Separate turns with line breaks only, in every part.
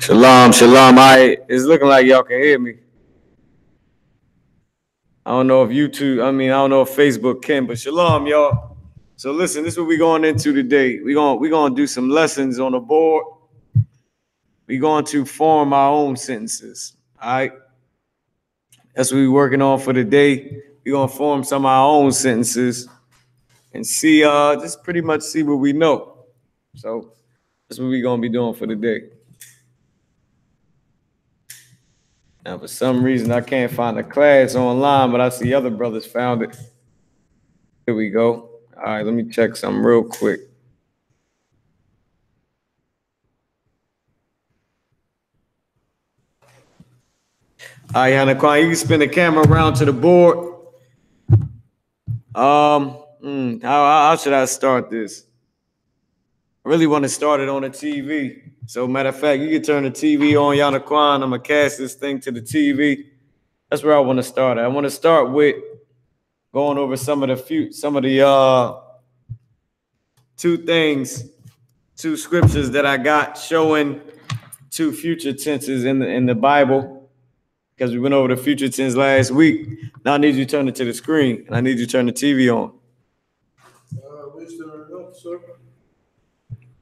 Shalom, shalom. It's looking like y'all can hear me. I don't know if YouTube, I don't know if Facebook can, but shalom, y'all. So listen, this is what we're going into today. We're gonna do some lessons on the board. We're going to form our own sentences. All right. That's what we're working on for today. We're gonna form some of our own sentences and see, just pretty much see what we know. So that's what we're gonna be doing for today. Now, for some reason, I can't find a class online, but I see other brothers found it. Here we go. All right, let me check something real quick. All right, Hannah, you can spin the camera around to the board. How should I start this? I really want to start it on the TV. So, matter of fact, you can turn the TV on, Yanaquan. I'm gonna cast this thing to the TV. That's where I want to start at. I want to start with going over some of the two scriptures that I got showing two future tenses in the Bible, because we went over the future tense last week. Now I need you to turn it to the screen, and I need you to turn the TV on.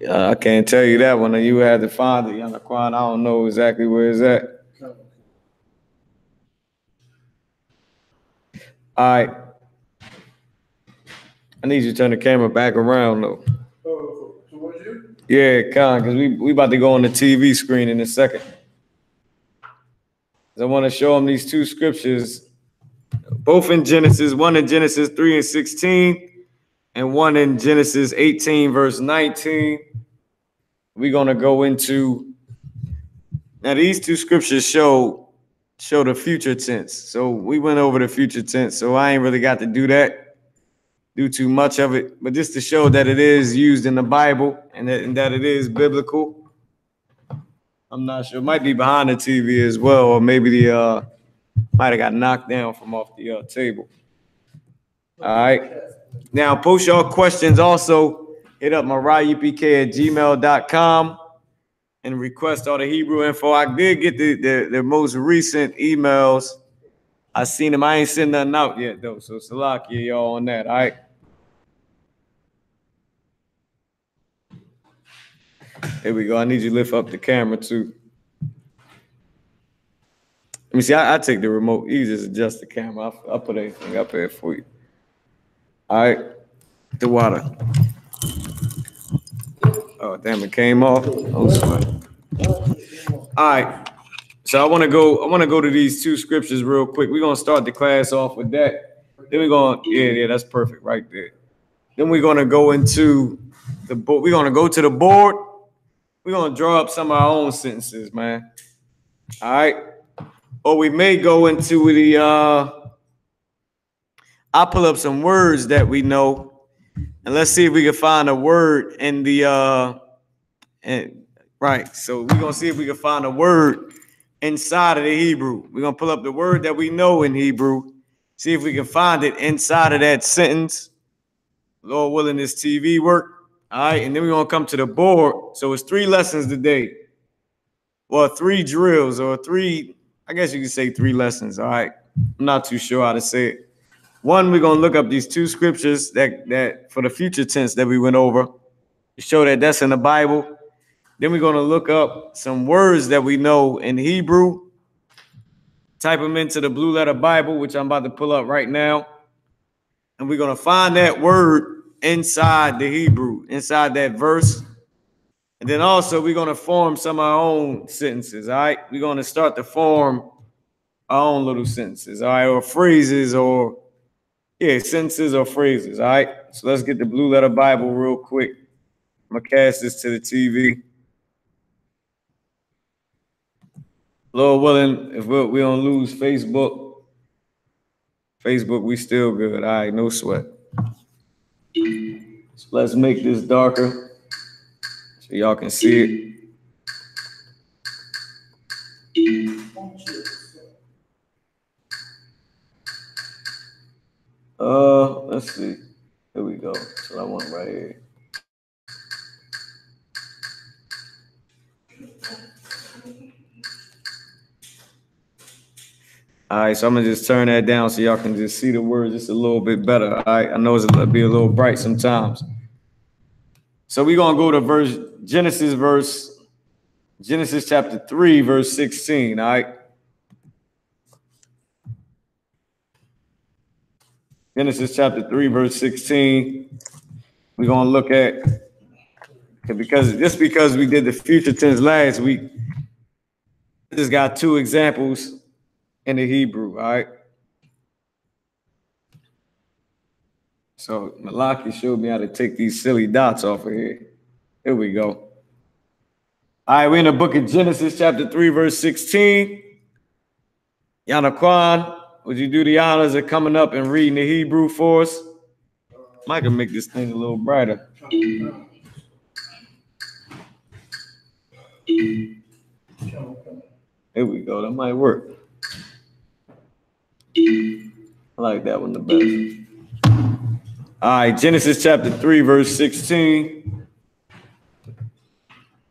I can't tell you that one. You had to find it, Yanaquan. I don't know exactly where it's at. All right. I need you to turn the camera back around, though.
Oh, towards you?
Yeah, Con, because we about to go on the TV screen in a second. I want to show them these two scriptures, both in Genesis, one in Genesis 3:16, and one in Genesis 18, verse 19. We're going to go into, now these two scriptures show the future tense. So we went over the future tense, so I ain't really got to do too much of it, but just to show that it is used in the Bible and that it is biblical. I'm not sure. It might be behind the TV as well, or maybe the might have got knocked down from off the table. All right. Now, post your questions. Also, hit up my I.S.U.P.K@gmail.com and request all the Hebrew info. I did get the most recent emails. I seen them. I ain't sent nothing out yet, though. So, Salakia, y'all on that. All right. Here we go. I need you to lift up the camera, too. Let me see. I take the remote. You just adjust the camera. I'll put everything up here for you. All right. The water. Oh, damn, it came off. Oh, sweat. All right. So I want to go to these two scriptures real quick. We're going to start the class off with that. Then we're going, yeah, that's perfect right there. Then we're going to go into the board. We're going to go to the board. We're going to draw up some of our own sentences, man. All right. Or we may go into the, I'll pull up some words that we know, and let's see if we can find a word in the, right. So we're going to see if we can find a word inside of the Hebrew. We're going to pull up the word that we know in Hebrew, see if we can find it inside of that sentence. Lord willing, this TV work. All right. And then we're going to come to the board. So it's 3 lessons today. Well, 3 drills, or 3, I guess you could say 3 lessons. All right. I'm not too sure how to say it. One, we're going to look up these 2 scriptures that for the future tense that we went over to show that that's in the Bible. Then we're going to look up some words that we know in Hebrew, type them into the Blue Letter Bible, which I'm about to pull up right now. And we're going to find that word inside the Hebrew, inside that verse. And then also we're going to form some of our own sentences, all right? We're going to start to form our own little sentences, all right? Or phrases, or, yeah, sentences or phrases, all right? So let's get the Blue Letter Bible real quick. I'm going to cast this to the TV. Lord willing, if we don't lose Facebook, we still good. All right, no sweat. So let's make this darker so y'all can see it. Let's see. Here we go. That's what I want right here. All right, so I'm gonna just turn that down so y'all can just see the words just a little bit better. All right, I know it'll be a little bright sometimes. So we're gonna go to Genesis chapter 3, verse 16. All right. Genesis chapter 3, verse 16. We're gonna look at because we did the future tense last week. I just got two examples in the Hebrew, all right? So Malaki showed me how to take these silly dots off of here. Here we go. All right, we're in the book of Genesis, chapter 3, verse 16. Yanaquan, would you do the honors of coming up and reading the Hebrew for us? I can make this thing a little brighter. Here we go. That might work. I like that one the best. All right, Genesis chapter 3, verse 16.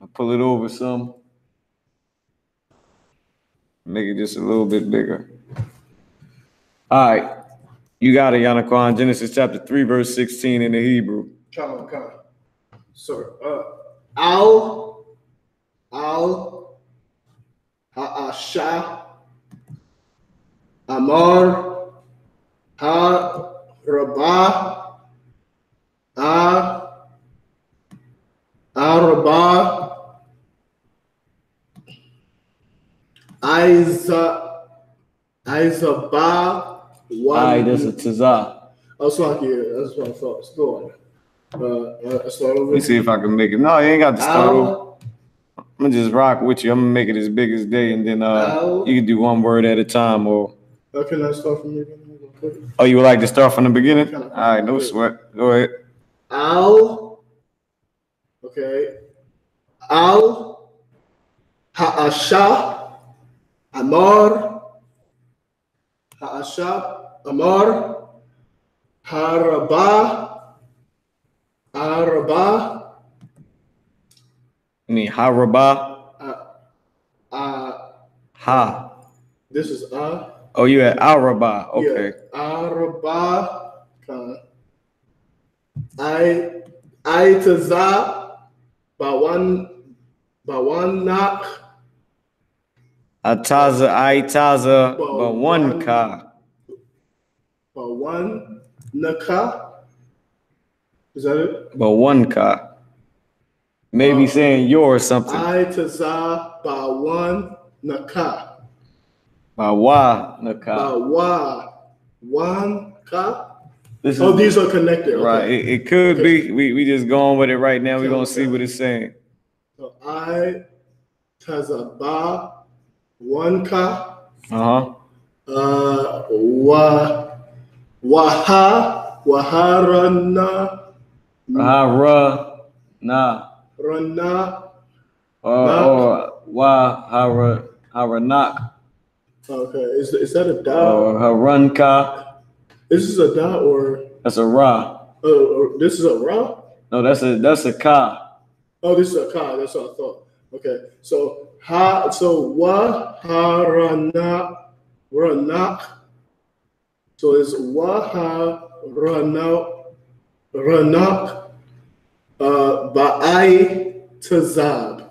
I'll pull it over some. Make it just a little bit bigger. All right. You got it, Yanaquan. Genesis chapter 3, verse 16 in the Hebrew.
Come. Sorry. Ha'asha, Amar, Ha-Rabah, Arabah, Isabah,
Aye, that's a tazah.
Oh, sorry, yeah, that's what I thought. Start over.
Let me see if I can make it. No, you ain't got to start over. I'm gonna just rock with you. I'm gonna make it as big as day, and then you can do one word at a time. Or
can I start from the beginning?
Oh, you would like to start from the beginning? All right, no sweat. Go ahead.
Okay. Ha'asha, Amar, Ha'asha, Amar, Arabah.
You mean Harabah? Ha.
This is
Oh, you had Arabah. Okay.
Yeah, Arabah. Aitaza, Bawanak.
Aitaza, Bawanka.
Bawanaka. Is that it?
Bawanka. Maybe saying your or something.
Aitaza, Bawanaka.
Bawanaka.
Bawanka.
These
are connected. Okay.
Right. It could be. We just going with it right now. We're going to see what it's saying.
So Aitaza, Bawanka. Waharana.
Haranak.
Okay, is that a dot?
Haranka.
This is a dot or?
That's a ra.
This is a ra?
No, that's a ka.
Oh, this is a ka. That's what I thought. Okay, so Ranak. So it's Ranak Ba'ai Tazab.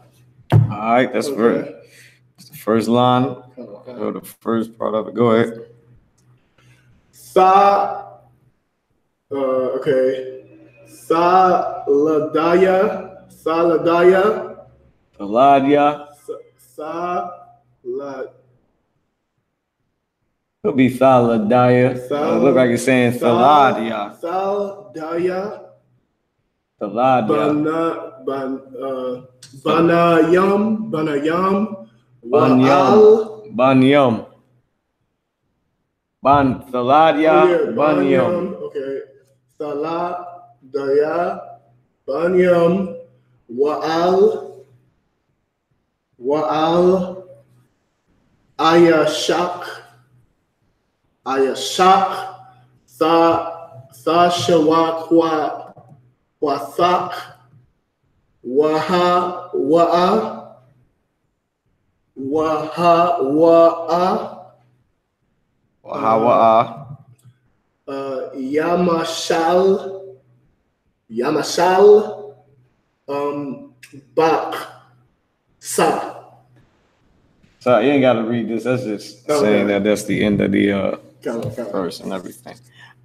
All right, that's okay. That's the first line. Or the first part of it. Go ahead.
Okay. Saladaya.
Could be Thaladaya. It look like it's saying Thaladia.
Banayam.
Banyam. Thaladia. Banyam.
Okay. Thaladaya. Banyam. Wa'al. I.S.U.P.K. Thashawak Wathak Waha
Hawa.
Yamashal, Bak, Sa.
So you ain't got to read this. That's just saying that that's the end of the verse and everything.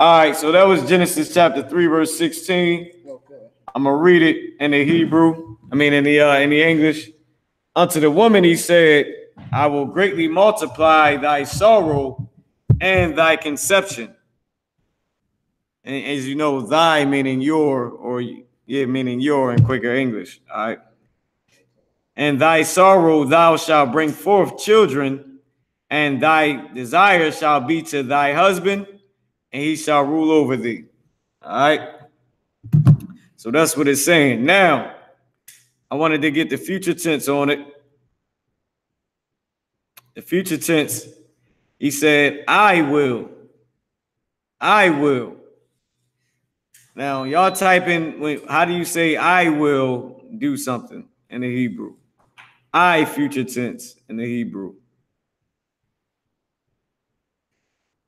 All right, so that was Genesis chapter 3, verse 16.
Okay.
I'm gonna read it in the Hebrew. I mean, in the English. Unto the woman he said, I will greatly multiply thy sorrow and thy conception. And as you know, thy meaning your, or yeah, meaning your in quicker English. All right. And thy sorrow thou shalt bring forth children, and thy desire shall be to thy husband, and he shall rule over thee. All right. So that's what it's saying. Now, I wanted to get the future tense on it. The future tense, he said, I will. I will. Now, y'all type in, how do you say I will do something in the Hebrew? I future tense in the Hebrew.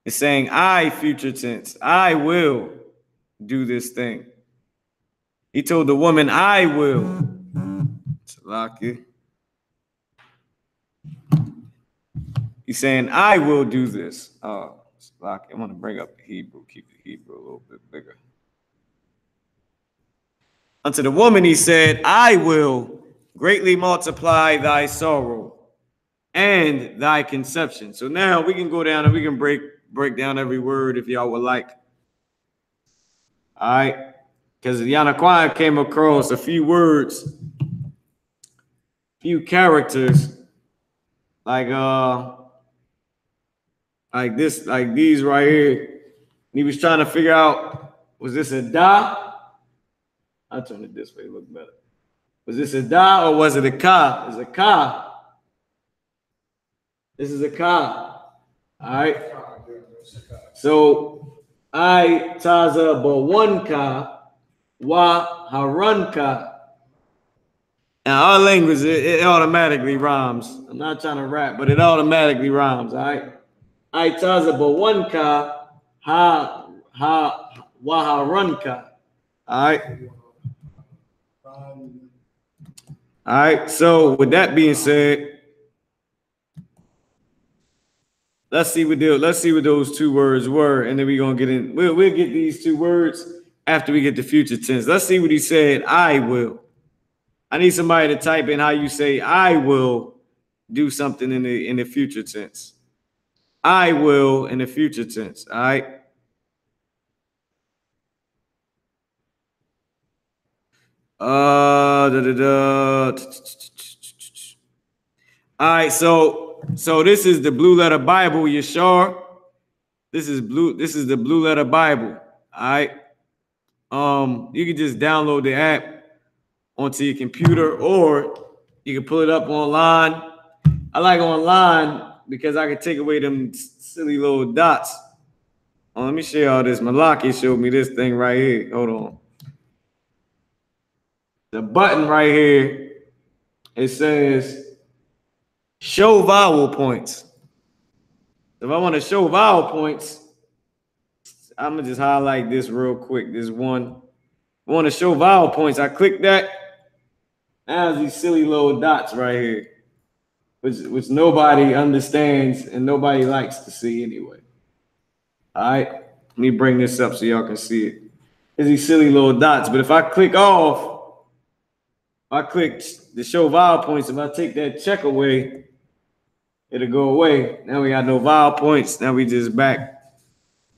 It's saying I future tense. I will do this thing. He told the woman, I will. He's saying, I will do this. I want to bring up the Hebrew, keep the Hebrew a little bit bigger. Unto the woman he said, I will greatly multiply thy sorrow and thy conception. So now we can go down and we can break down every word if y'all would like. All right. Because Yanaquan came across a few words, few characters, like this, like these right here. And he was trying to figure out, was this a da? I'll turn it this way, look better. Was this a da or was it a ka? It's a ka. This is a ka. All right. So I taza bawanka wa haranka. Now our language, it automatically rhymes. I'm not trying to rap, but it automatically rhymes. All right. I taza bawanka ha wa haranka. All right. All right. So with that being said, let's see what those two words were, and then we're gonna get in. We'll get these two words after we get the future tense. Let's see what he said. I will. I need somebody to type in how you say I will do something in the future tense. I will in the future tense. All right. All right. So this is the Blue Letter Bible, Yashar. This is the Blue Letter Bible. All right. You can just download the app onto your computer, or you can pull it up online. I like online because I can take away them silly little dots. Let me show y'all this. Malaki showed me this thing right here. Hold on. The button right here, it says show vowel points. If I want to show vowel points, I'm gonna just highlight this real quick. This one. I want to show vowel points. I click that. Now these silly little dots right here, which nobody understands and nobody likes to see anyway. All right, let me bring this up so y'all can see it. There's these silly little dots, but if I click off, I click the show vowel points. If I take that check away, it'll go away. Now we got no vowel points. Now we just back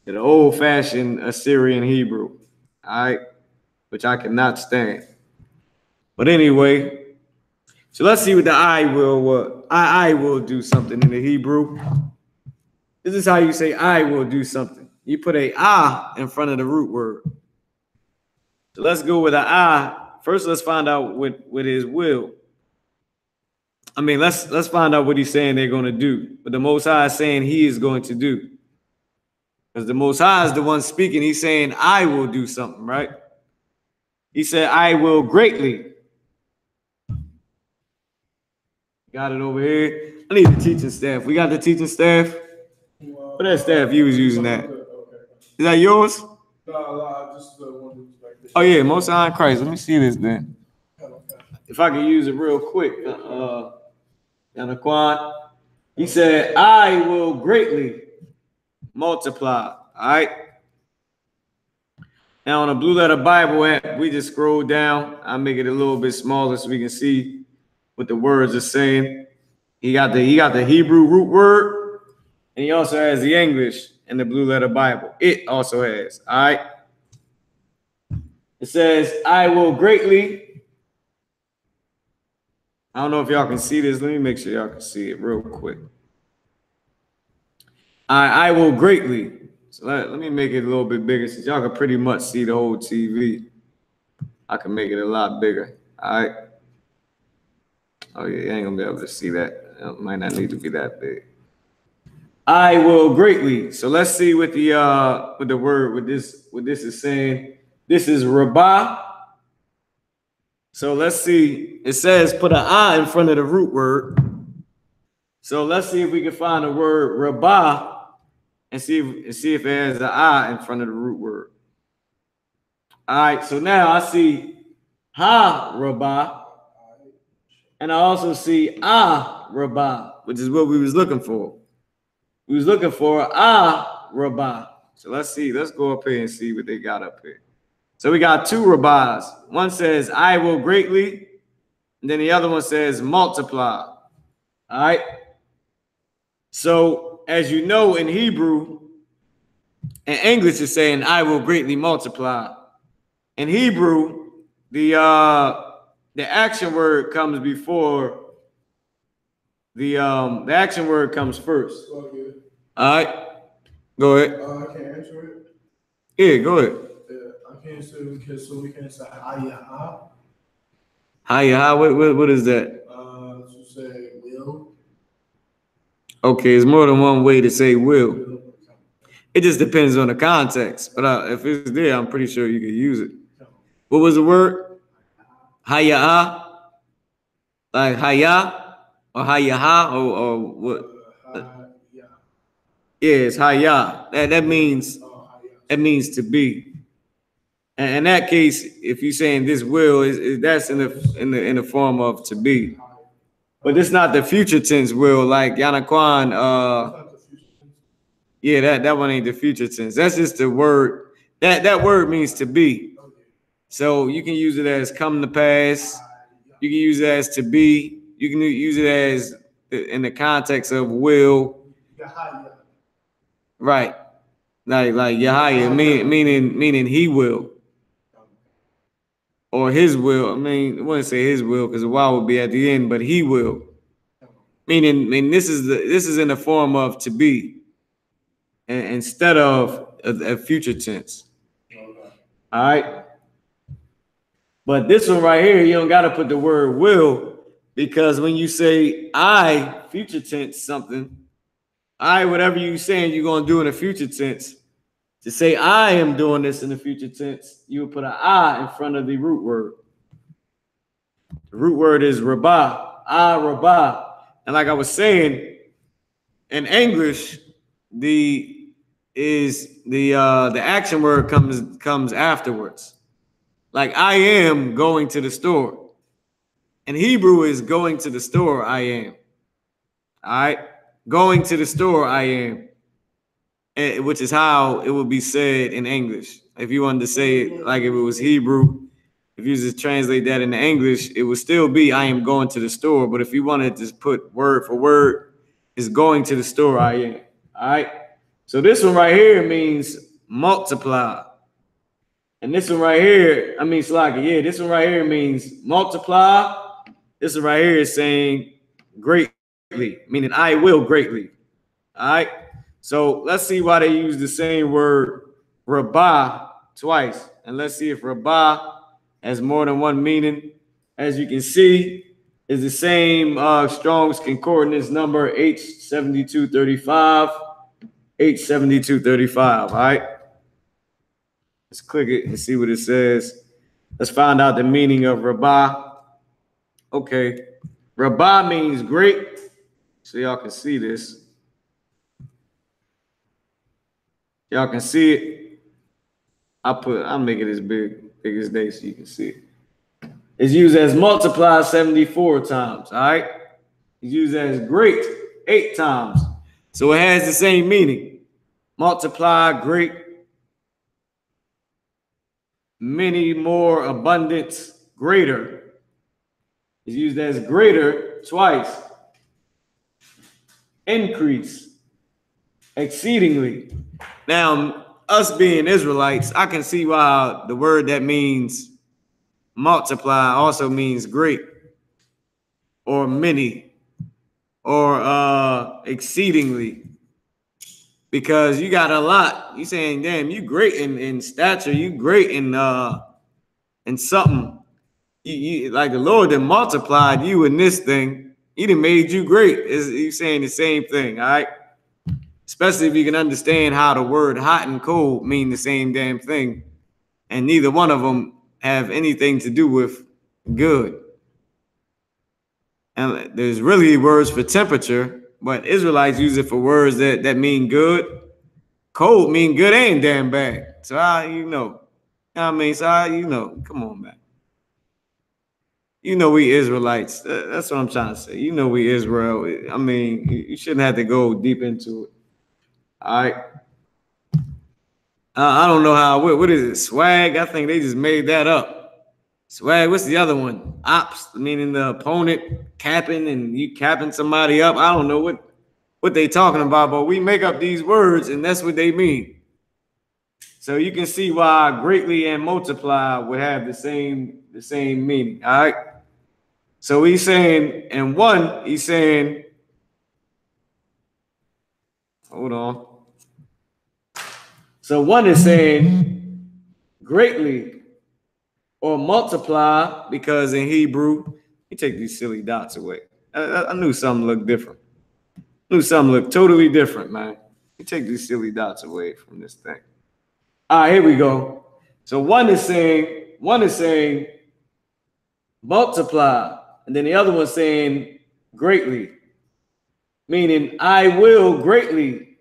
to the old-fashioned Assyrian Hebrew. All right, which I cannot stand. But anyway, so let's see what the I will do something in the Hebrew. This is how you say I will do something. You put a I in front of the root word. So let's go with a I. First, let's find out what his will. I mean, let's find out what he's saying they're going to do. But the Most High is saying he is going to do. Because the Most High is the one speaking. He's saying, I will do something, right? He said, I will greatly. Got it over here. I need the teaching staff. We got the teaching staff. But that staff, you was using that.
Okay.
Is that yours?
No, just the one who's back there.
Oh yeah, Most High in Christ. Let me see this then. If I can use it real quick, Yanaquan, he said, "I will greatly multiply." All right. Now on the Blue Letter Bible app, we just scroll down. I make it a little bit smaller so we can see what the words are saying. He got the Hebrew root word, and he also has the English in the Blue Letter Bible. It also has. All right. It says, "I will greatly." I don't know if y'all can see this. Let me make sure y'all can see it real quick. I will greatly. So let me make it a little bit bigger since y'all can pretty much see the whole TV. I can make it a lot bigger. All right. Oh yeah, you ain't gonna be able to see that. It might not need to be that big. I will greatly. So let's see what the word what this is saying. This is Rabbah. So let's see. It says put an I in front of the root word. So let's see if we can find the word Rabbah and see if it has an I in front of the root word. All right. So now I see Ha Rabbah, and I also see Ah Rabbah, which is what we was looking for. We was looking for Ah Rabbah. So let's see. Let's go up here and see what they got up here. So we got two Rabbahs. One says, "I will greatly," and then the other one says, "multiply." All right. So as you know, in Hebrew, and English is saying, "I will greatly multiply." In Hebrew, the action word comes before the action word comes first. All right. Go ahead.
I can answer it.
Yeah, go ahead.
I can't say we can say I.S.U.P.K.
What is that?
To say will.
Okay, it's more than one way to say will. It just depends on the context. But if it's there, I'm pretty sure you can use it. What was the word? Hayah? Like Hayah? Or Hayaha? Or what? Yeah, it's Hayah. That means to be. And in that case, if you're saying this will, that's in the form of to be. But it's not the future tense will, like Yanaquan. Yeah, that one ain't the future tense. That's just the word. That word means to be. So you can use it as come to pass. You can use it as to be. You can use it as in the context of will. Right. Like Yahya, meaning he will. Or his will. I mean, I wouldn't say his will because the Y would be at the end, but he will. Meaning this is in the form of to be, and instead of a future tense. All right. But this one right here, you don't got to put the word will, because when you say I future tense something, whatever you saying you're gonna do in the future tense. To say I am doing this in the future tense, you would put an I in front of the root word. The root word is Rabbah, Rabbah. And like I was saying, in English, the action word comes afterwards. Like I am going to the store. In Hebrew is going to the store, I am. All right? Going to the store, I am. Which is how it would be said in English. If you wanted to say it like if it was Hebrew, if you just translate that into English, it would still be I am going to the store. But if you wanted to just put word for word, it's going to the store, I am. All right. So this one right here means multiply. And this one right here, Slaka, this one right here means multiply. This one right here is saying greatly, meaning I will greatly. All right. So let's see why they use the same word Rabbah twice. And let's see if Rabbah has more than one meaning. As you can see, is the same Strong's Concordance number H7235. H7235. All right. Let's click it and see what it says. Let's find out the meaning of Rabbah. Okay. Rabbah means great. So y'all can see this. Y'all can see it. I'll make it as big as day so you can see it. It's used as multiply 74 times, all right? It's used as great 8 times. So it has the same meaning. Multiply, great, many, more, abundance, greater. It's used as greater twice. Increase, exceedingly. Now, us being Israelites, I can see why the word that means multiply also means great or many or exceedingly, because you got a lot. You saying, damn, you great in stature, you great in something. You like the Lord that multiplied you in this thing. He done made you great. You saying the same thing, all right? Especially if you can understand how the word hot and cold mean the same damn thing, and neither one of them have anything to do with good. And there's really words for temperature, but Israelites use it for words that mean good. Cold mean good and damn bad. So how you know? You know what I mean? So how you know? Come on, man. You know we Israelites. That's what I'm trying to say. You know we Israel. I mean, you shouldn't have to go deep into it. All right. I don't know how. What is it? Swag? I think they just made that up. Swag. What's the other one? Ops, meaning the opponent capping and you capping somebody up. I don't know what they talking about, but we make up these words and that's what they mean. So you can see why greatly and multiply would have the same meaning. All right. So he's saying, and one, he's saying, hold on. So one is saying greatly or multiply, because in Hebrew, you take these silly dots away. I knew something looked different. I knew something looked totally different, man. You take these silly dots away from this thing. All right, here we go. So one is saying multiply, and then the other one's saying greatly, meaning I will greatly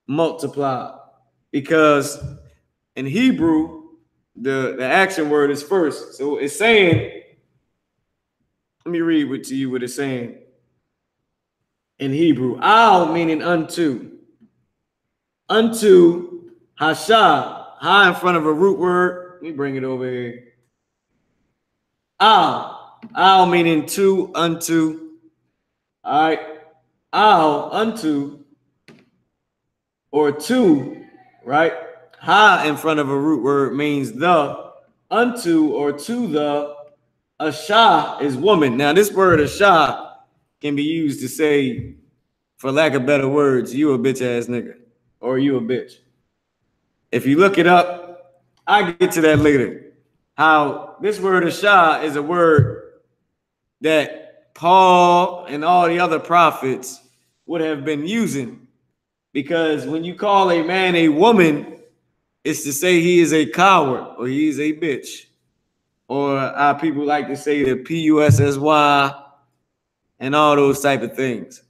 multiply, because in Hebrew, the action word is first. So it's saying, let me read to you what it's saying in Hebrew. Al meaning unto. Unto hasha, ha in front of a root word. Let me bring it over here. Al meaning to, unto. All right. Al, unto, or to, right? Ha in front of a root word means the, unto or to the. Asha is woman. Now this word asha can be used to say, for lack of better words, you a bitch ass nigga, or you a bitch. If you look it up, I get to that later. How this word asha is a word that Paul and all the other prophets would have been using, because when you call a man a woman, it's to say he is a coward or he is a bitch, or our people like to say the PUSSY and all those type of things.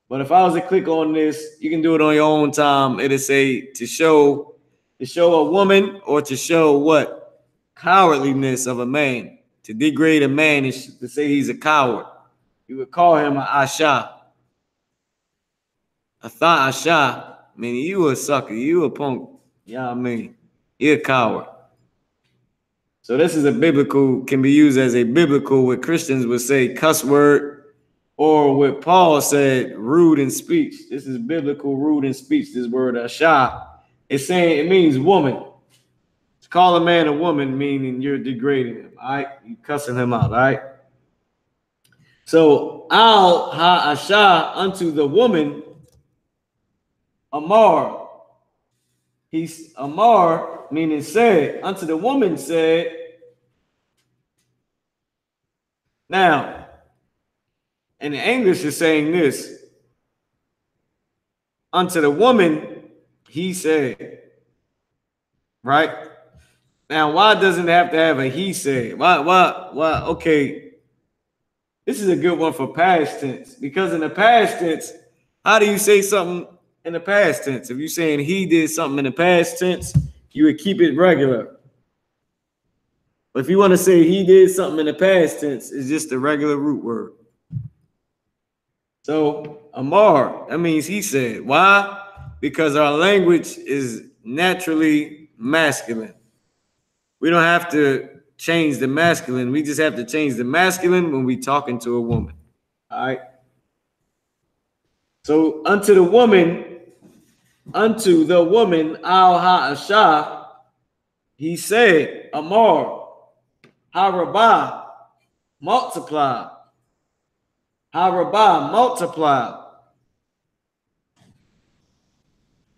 But if I was to click on this, you can do it on your own time. It'll say to show a woman, or to show what? Cowardliness of a man. To degrade a man is to say he's a coward. You would call him an Asha. A thought Asha, meaning you a sucker, you a punk. You know what I mean? You're a coward. So this is can be used as a biblical, what Christians would say, cuss word, or what Paul said, rude in speech. This is biblical, rude in speech. This word asha, it's saying it means woman. To call a man a woman, meaning you're degrading him, all right? You cussing him out, all right? So al ha asha, unto the woman, amar. He's amar, meaning said, unto the woman said. Now, in the English is saying this. Unto the woman, he said. Right? Now, why doesn't it have to have a he said? Why? Okay. This is a good one for past tense, because in the past tense, how do you say something in the past tense. If you're saying he did something in the past tense, you would keep it regular. But if you want to say he did something in the past tense, it's just a regular root word. So Amar, that means he said. Why? Because our language is naturally masculine. We don't have to change the masculine. We just have to change the masculine when we talking to a woman. All right. So unto the woman, al ha'asha, he said, Amar, harabah, multiply. Harabah, multiply.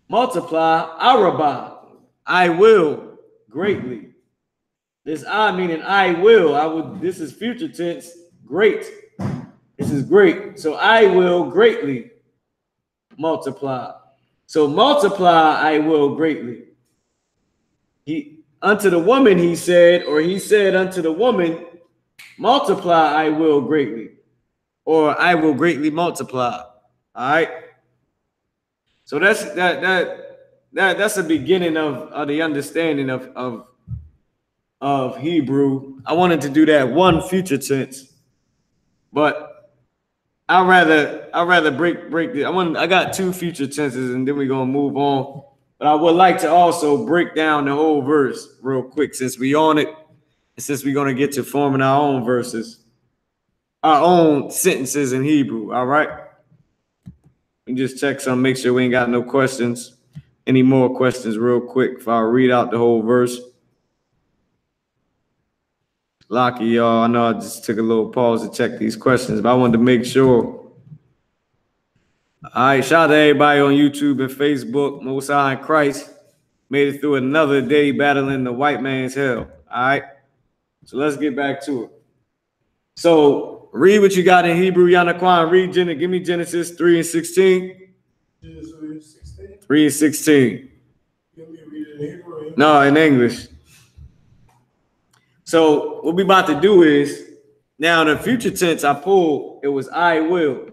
Multiply, arabah, I will greatly. This I meaning I will. This is future tense, great. This is great. So I will greatly multiply. So multiply, I will greatly. Unto the woman, he said, or he said unto the woman, multiply, I will greatly. Or I will greatly multiply. All right. So that's the beginning of the understanding of Hebrew. I wanted to do that one future tense, but I'd rather break the. I got two future tenses, and then we're gonna move on. But I would like to also break down the whole verse real quick, since we on it, and since we're gonna get to forming our own verses, our own sentences in Hebrew. All right. We just check some, make sure we ain't got no questions. Any more questions real quick if I read out the whole verse. Lucky, y'all. I know I just took a little pause to check these questions, but I wanted to make sure. All right, shout out to everybody on YouTube and Facebook. Most High in Christ made it through another day battling the white man's hell. All right, so let's get back to it. So read what you got in Hebrew, Yanaquan. Read, give me Genesis 3 and 16.
Genesis 3 and 16.
3 and 16.
You want me to read it in Hebrew?
No, in English. So what we about to do is, now in the future tense I pulled, it was I will.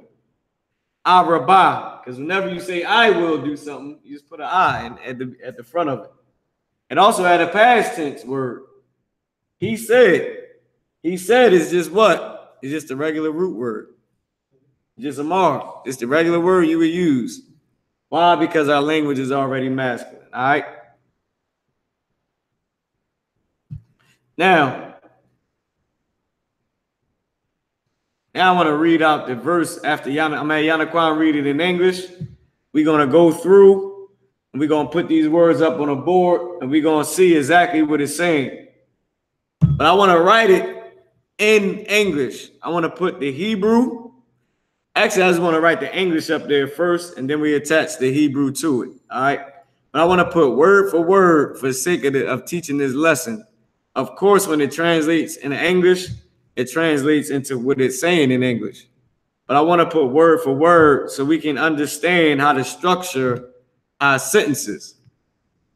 Arabah, because whenever you say I will do something, you just put an I at the front of it. And also had a past tense word. He said. He said is just what? It's just a regular root word. Just Amar. It's the regular word you would use. Why? Because our language is already masculine. All right. Now I want to read out the verse after Yanaquan read it in English. We're going to go through and we're going to put these words up on a board and we're going to see exactly what it's saying. But I want to write it in English. I want to put the Hebrew. Actually, I just want to write the English up there first and then we attach the Hebrew to it. All right. But I want to put word for word for the sake of teaching this lesson. Of course, when it translates in English, it translates into what it's saying in English. But I want to put word for word so we can understand how to structure our sentences.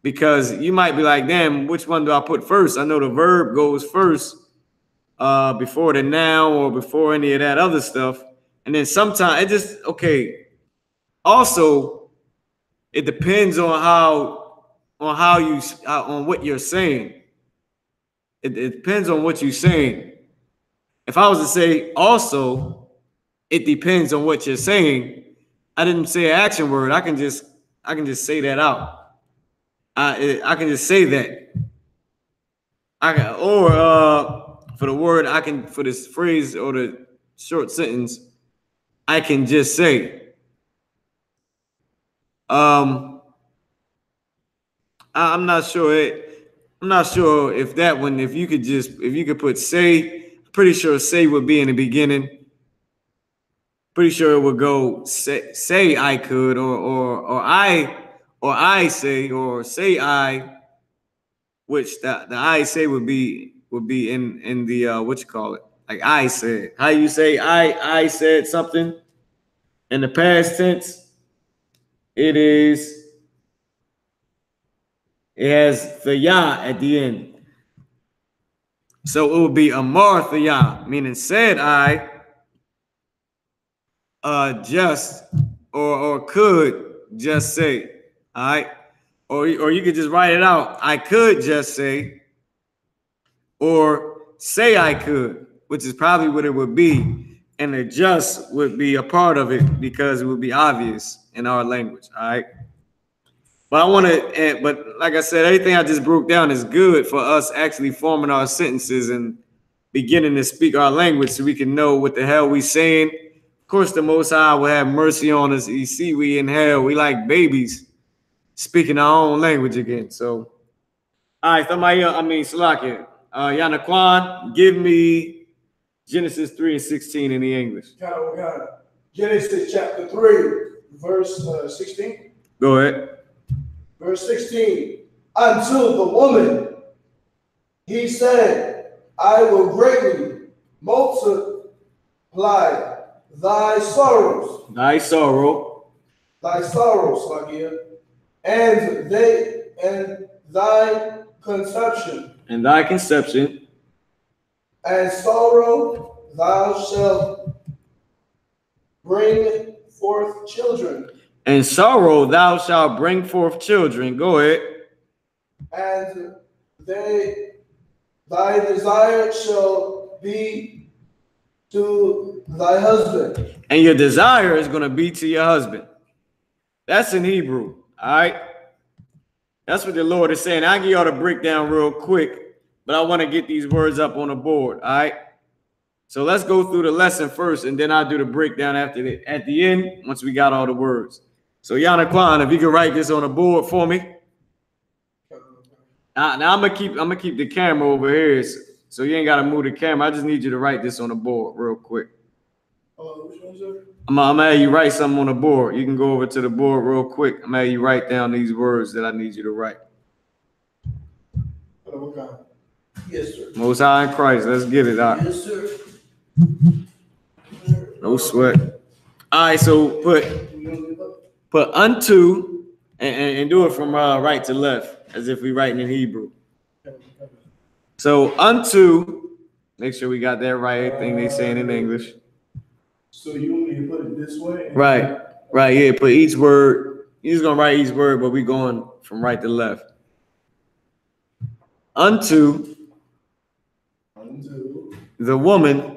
Because you might be like, damn, which one do I put first? I know the verb goes first before the noun or before any of that other stuff. And then sometimes it just, okay. Also, it depends on on what you're saying. It depends on what you're saying. If I was to say also, it depends on what you're saying. I didn't say an action word. I can just say that out. I can just say that. For the word, for this phrase or the short sentence, I can just say. I'm not sure. I'm not sure if that one, if you could put say, pretty sure say would be in the beginning. Pretty sure it would go say I could or I say or say I, which the I say would be in the what you call it, like I said. How you say I said something in the past tense? It has the ya at the end. So it would be Amar Thaya, meaning said I just or could just say. All right. Or you could just write it out. I could just say, or say I could, which is probably what it would be. And the just would be a part of it because it would be obvious in our language. All right. But I want to, but like I said, everything I just broke down is good for us actually forming our sentences and beginning to speak our language so we can know what the hell we saying. Of course, the Most High will have mercy on us. You see, we in hell. We like babies speaking our own language again. So, all right, somebody, Salakia, Yanaquan, give me Genesis 3:16 in the English.
Genesis chapter 3, verse 16.
Go ahead.
Verse 16. Unto the woman, he said, I will greatly multiply thy sorrows.
Thy sorrow.
Thy sorrows, Slakia, and thy conception.
And thy conception.
And sorrow thou shalt bring forth children.
And sorrow thou shalt bring forth children. Go ahead.
And thy desire shall be to thy husband.
And your desire is going to be to your husband. That's in Hebrew. All right. That's what the Lord is saying. I'll give y'all the breakdown real quick, but I want to get these words up on the board. All right. So let's go through the lesson first, and then I'll do the breakdown at the end once we got all the words. So Yanaquan, if you can write this on the board for me. Now I'm gonna keep the camera over here, so you ain't gotta move the camera. I just need you to write this on the board real quick.
Which one, sir?
I'm gonna have you write something on the board. You can go over to the board real quick. I'm gonna have you write down these words that I need you to write.
Yes, sir.
Most High in Christ. Let's get it out.
Yes, sir.
No sweat. All right, so put unto and do it from right to left as if we writing in Hebrew. So unto, make sure we got that right. Everything they saying in English.
So you want me to put it this way?
Right. Yeah. Put each word. He's gonna write each word, but we going from right to left. Unto the woman.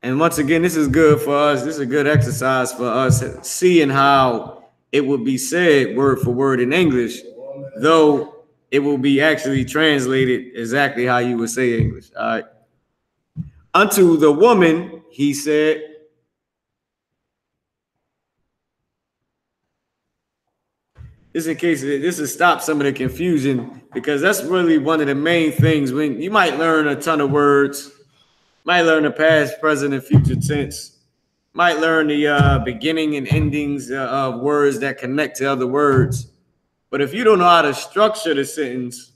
And once again, this is good for us. This is a good exercise for us, seeing how it would be said word for word in English, though it will be actually translated exactly how you would say English. All right. Unto the woman, he said, this in case this will stop some of the confusion, because that's really one of the main things. When you might learn a ton of words, might learn the past, present, and future tense. Might learn the beginning and endings of words that connect to other words. But if you don't know how to structure the sentence,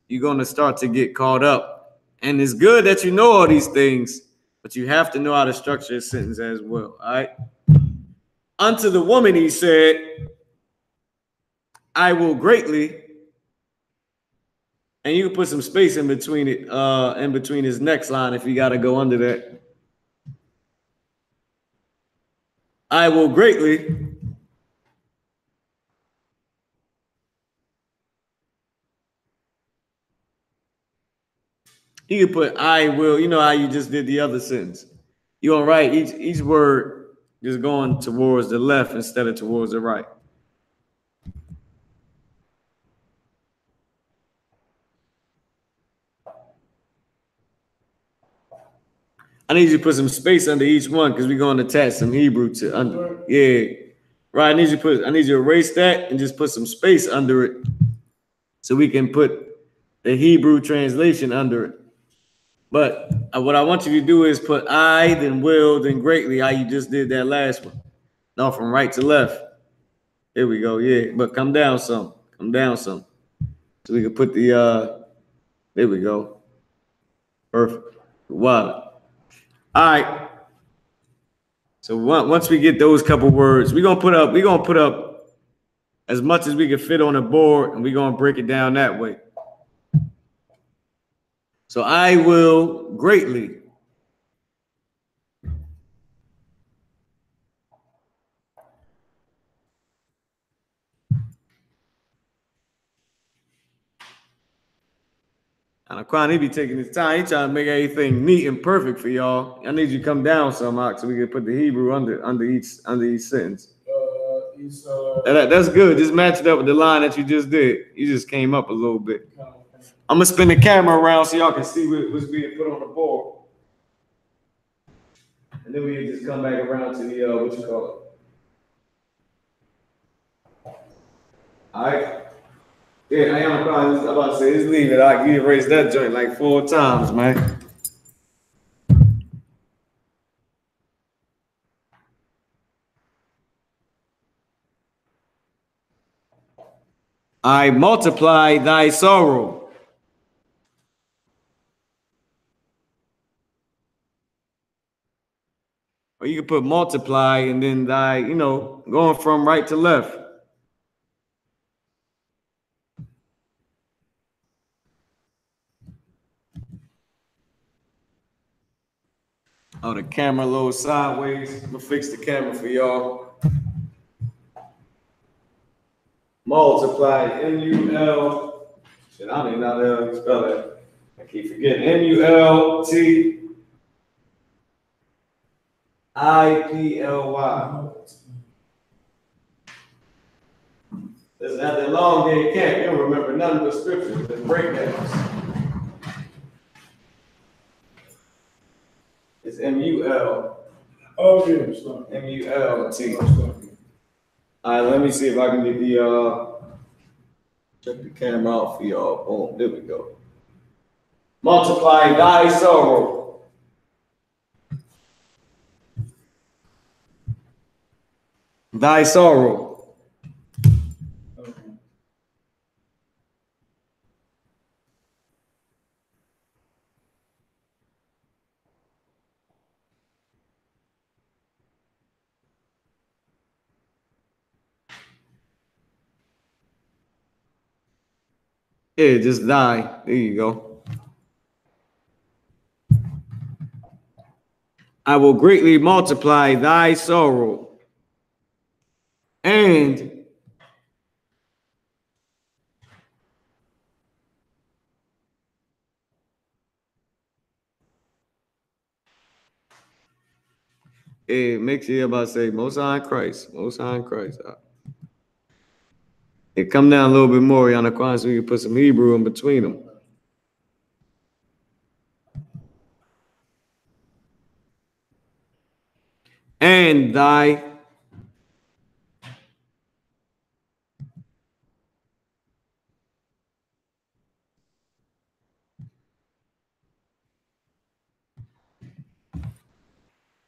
you're going to start to get caught up. And it's good that you know all these things, but you have to know how to structure a sentence as well. All right. Unto the woman, he said, I will greatly. And you can put some space in between it, in between his next line if you got to go under that. I will greatly. You can put I will. You know how you just did the other sentence. You're gonna write each word just going towards the left instead of towards the right. I need you to put some space under each one because we're going to attach some Hebrew to under. Yeah. Right. I need you to erase that and just put some space under it so we can put the Hebrew translation under it. But what I want you to do is put I, then will, then greatly, how you just did that last one. No, from right to left. There we go. Yeah. But come down some. Come down some. So we can put the there we go. Perfect. Wow. All right. So once we get those couple words, we're gonna put up as much as we can fit on the board, and we're gonna break it down that way. So I will greatly. And Quan, he be taking his time. He trying to make everything neat and perfect for y'all. I need you to come down somehow so we can put the Hebrew under each sentence. That's good. Just match it up with the line that you just did. You just came up a little bit. I'm gonna spin the camera around so y'all can see what's being put on the board. And then we can just come back around to the what you call it. All right. Yeah, I am about to say, just leave it. I you erased that joint like 4 times, man. I multiply thy sorrow. Or you can put multiply and then thy, going from right to left. Oh, the camera a little sideways. I'm gonna fix the camera for y'all. Multiply, M-U-L. Shit, I don't even know how to spell it. I keep forgetting. M-U-L-T-I-P-L-Y. Listen, after a long day of camp, you don't remember nothing but scriptures and breakdowns. It's M-U-L.
Oh, yeah,
M-U-L-T. All right, let me see if I can get the check the camera out for y'all. Boom, there we go. Multiply thy sorrow. Thy sorrow. Yeah, just die. There you go. I will greatly multiply thy sorrow. And it makes you about to say, Most High in Christ. Most High in Christ. It come down a little bit more, Yana, so you can put some Hebrew in between them. And thy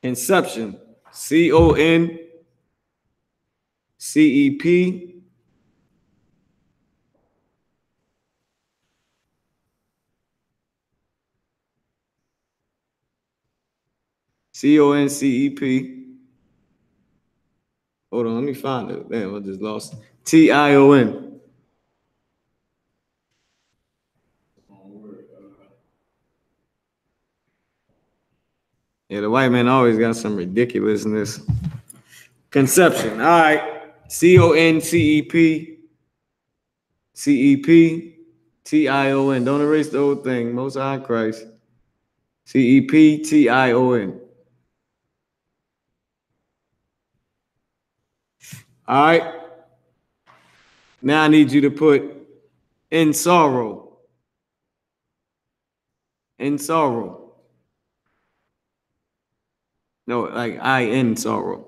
conception, C-O-N-C-E-P. C-O-N-C-E-P. Hold on, let me find it. Damn, I just lost it. T-I-O-N. Yeah, the white man always got some ridiculousness. Conception. All right. C-O-N-C-E-P. C-E-P. T-I-O-N. Don't erase the whole thing. Most High in Christ. C-E-P. T-I-O-N. All right. Now I need you to put in sorrow. In sorrow. No, like I in sorrow.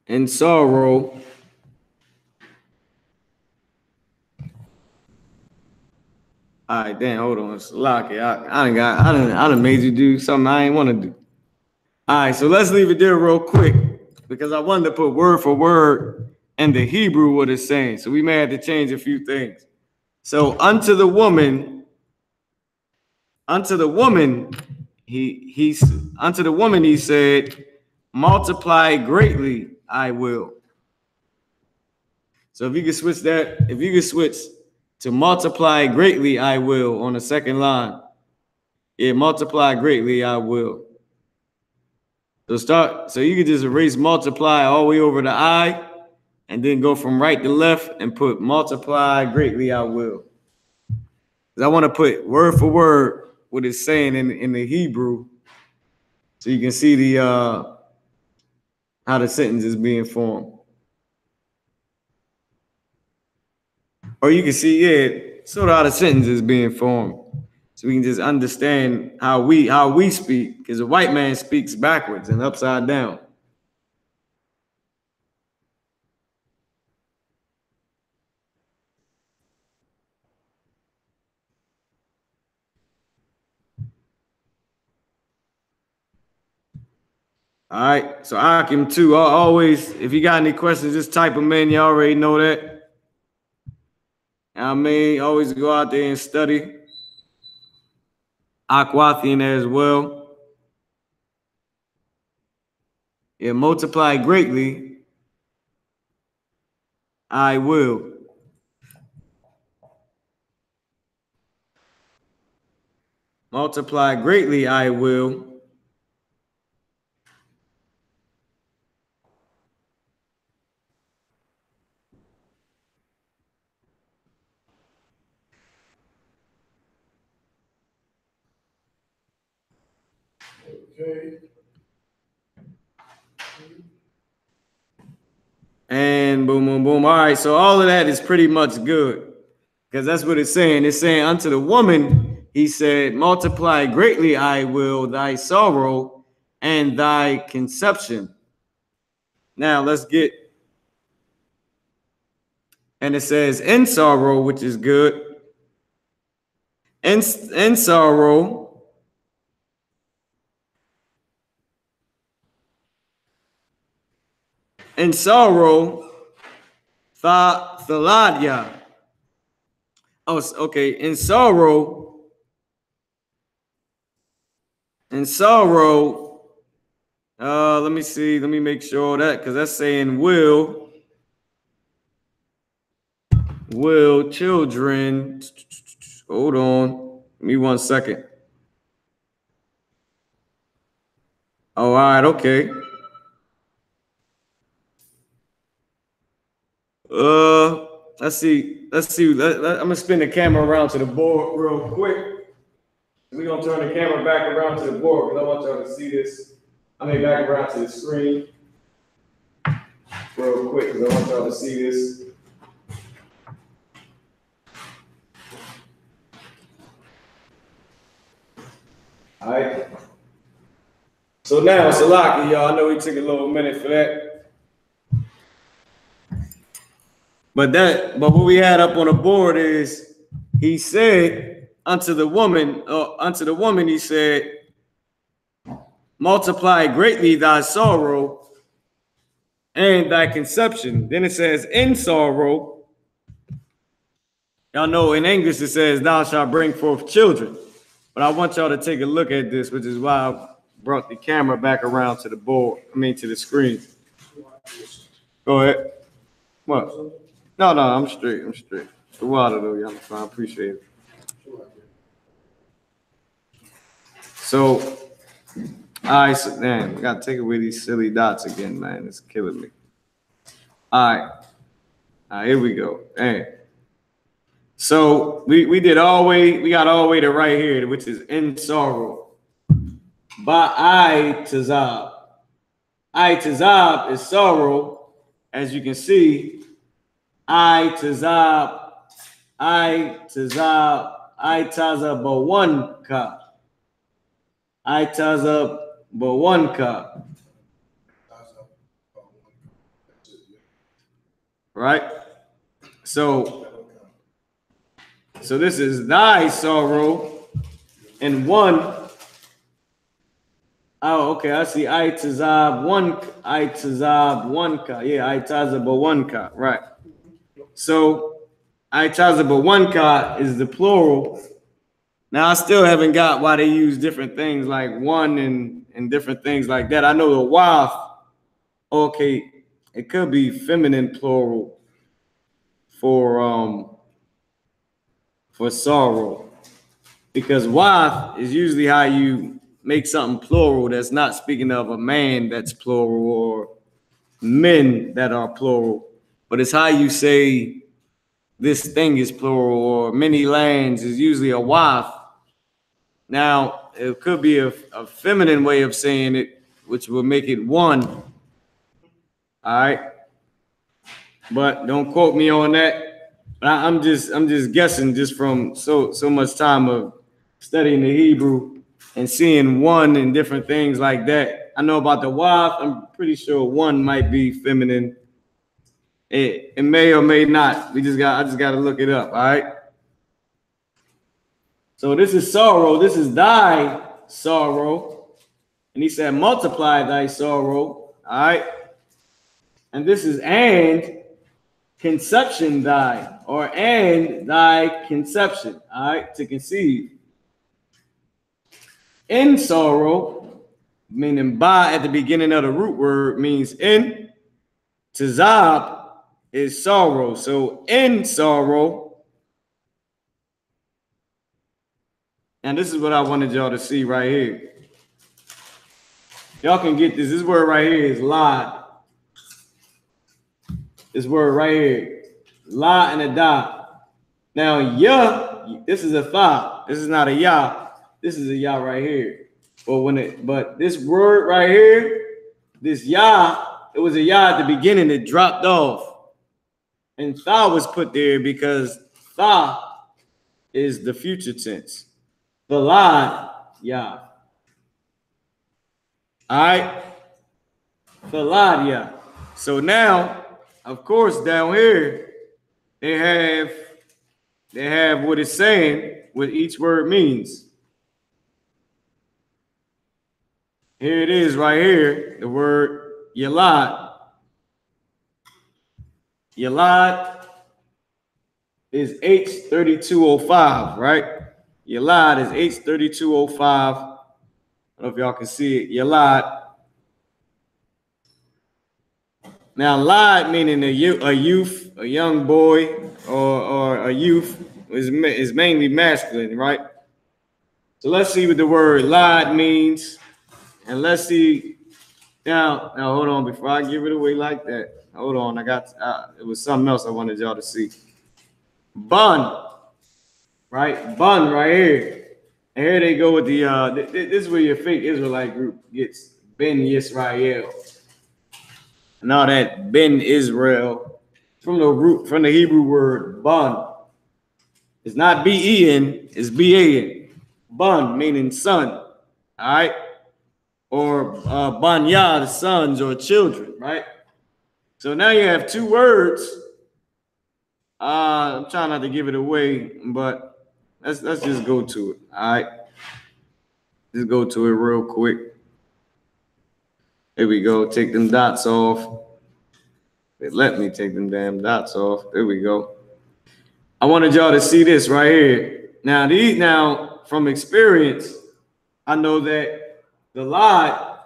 In sorrow. All right, damn, hold on. Lock it. I done made you do something I ain't want to do. All right, so let's leave it there real quick because I wanted to put word for word in the Hebrew what it's saying. So we may have to change a few things. So unto the woman, he said, multiply greatly, I will. So if you could switch to multiply greatly, I will on the second line. Yeah, multiply greatly, I will. So you could just erase multiply all the way over the I, and then go from right to left and put multiply greatly I will. Because I want to put word for word what it's saying in the Hebrew, so you can see the how the sentence is being formed. Or you can see, sort of how the sentence is being formed. So we can just understand how we speak, because a white man speaks backwards and upside down. All right, so Akim too. Always, if you got any questions, just type them in. You already know that. I mean, always go out there and study. Akwathian as well. Yeah, multiply greatly. I will. Multiply greatly, I will.
Okay.
And boom, boom, boom. All right, so all of that is pretty much good, because that's what it's saying. It's saying unto the woman, he said, multiply greatly, I will, thy sorrow and thy conception. Now let's get, and it says in sorrow, which is good. In sorrow, in sorrow, Thaladya. Oh, okay. In sorrow, let me see. Let me make sure that, because that's saying will children. Hold on. Give me 1 second. Oh, all right. Okay. Let's see. I'm gonna spin the camera around to the board real quick. We're gonna turn the camera back around to the board because I want y'all to see this. Back around to the screen real quick because I want y'all to see this. All right. So now, Salaki, y'all, I know we took a little minute for that. But what we had up on the board is, he said unto the woman, he said, multiply greatly thy sorrow and thy conception. Then it says in sorrow. Y'all know in English it says thou shalt bring forth children. But I want y'all to take a look at this, which is why I brought the camera back around to the board. To the screen. Go ahead. What? No, I'm straight. The water though, y'all. I appreciate it. So, all right, so damn, I gotta take away these silly dots again, man. It's killing me. All right, here we go. Hey. So we got all the way to right here, which is in sorrow. By I Tazab. I Tazab is sorrow, as you can see. I Tazab Bawanka. I Tazab Bawanka. Right? So this is thy sorrow and one. Oh, okay. I see. I Tazab one ka. Yeah, I Tazab one ka. Right. So I Tazab one ka is the plural. Now I still haven't got why they use different things like one and different things like that. I know the waf. Okay, it could be feminine plural for sorrow, because waf is usually how you make something plural that's not speaking of a man that's plural or men that are plural, but it's how you say this thing is plural or many lands is usually a wife. Now, it could be a feminine way of saying it, which will make it one. All right. But don't quote me on that. But I'm just guessing just from so much time of studying the Hebrew and seeing one and different things like that. I know about the wife. I'm pretty sure one might be feminine. It may or may not. I just got to look it up. All right. So this is sorrow. This is thy sorrow. And he said, multiply thy sorrow. All right. And this is and conception thy, or and thy conception. All right. To conceive. In sorrow, meaning by at the beginning of the root word means in. Tazab is sorrow. So in sorrow. And this is what I wanted y'all to see right here. Y'all can get this. This word right here is lie. This word right here. La and a da. Now, ya, this is a tha. This is not a ya. This is a ya right here. But this word right here, this ya, it was a ya at the beginning. It dropped off. And tha was put there because tha is the future tense. The la, ya. All right. The la, ya. So now, of course, down here, they have what it's saying, what each word means. Here it is right here, the word yalad. Yalad is H3205, right? Yalad is H3205. I don't know if y'all can see it. Yalad. Now, lad meaning a youth, a young boy, or a youth is mainly masculine, right? So let's see what the word lad means, and let's see. Now hold on before I give it away like that. Hold on, I got it was something else I wanted y'all to see. Bun, right? Bun right here. And here they go with the this is where your fake Israelite group gets Ben Yisrael. And all that Ben Israel from the Hebrew word bun. It's not B-E-N, it's B-A-N. Bun meaning son. All right. Or banya, the sons or children, right? So now you have two words. I'm trying not to give it away, but let's just go to it. All right. Just go to it real quick. Here we go. Take them dots off. They let me take them damn dots off. There we go. I wanted y'all to see this right here. Now from experience, I know that lie,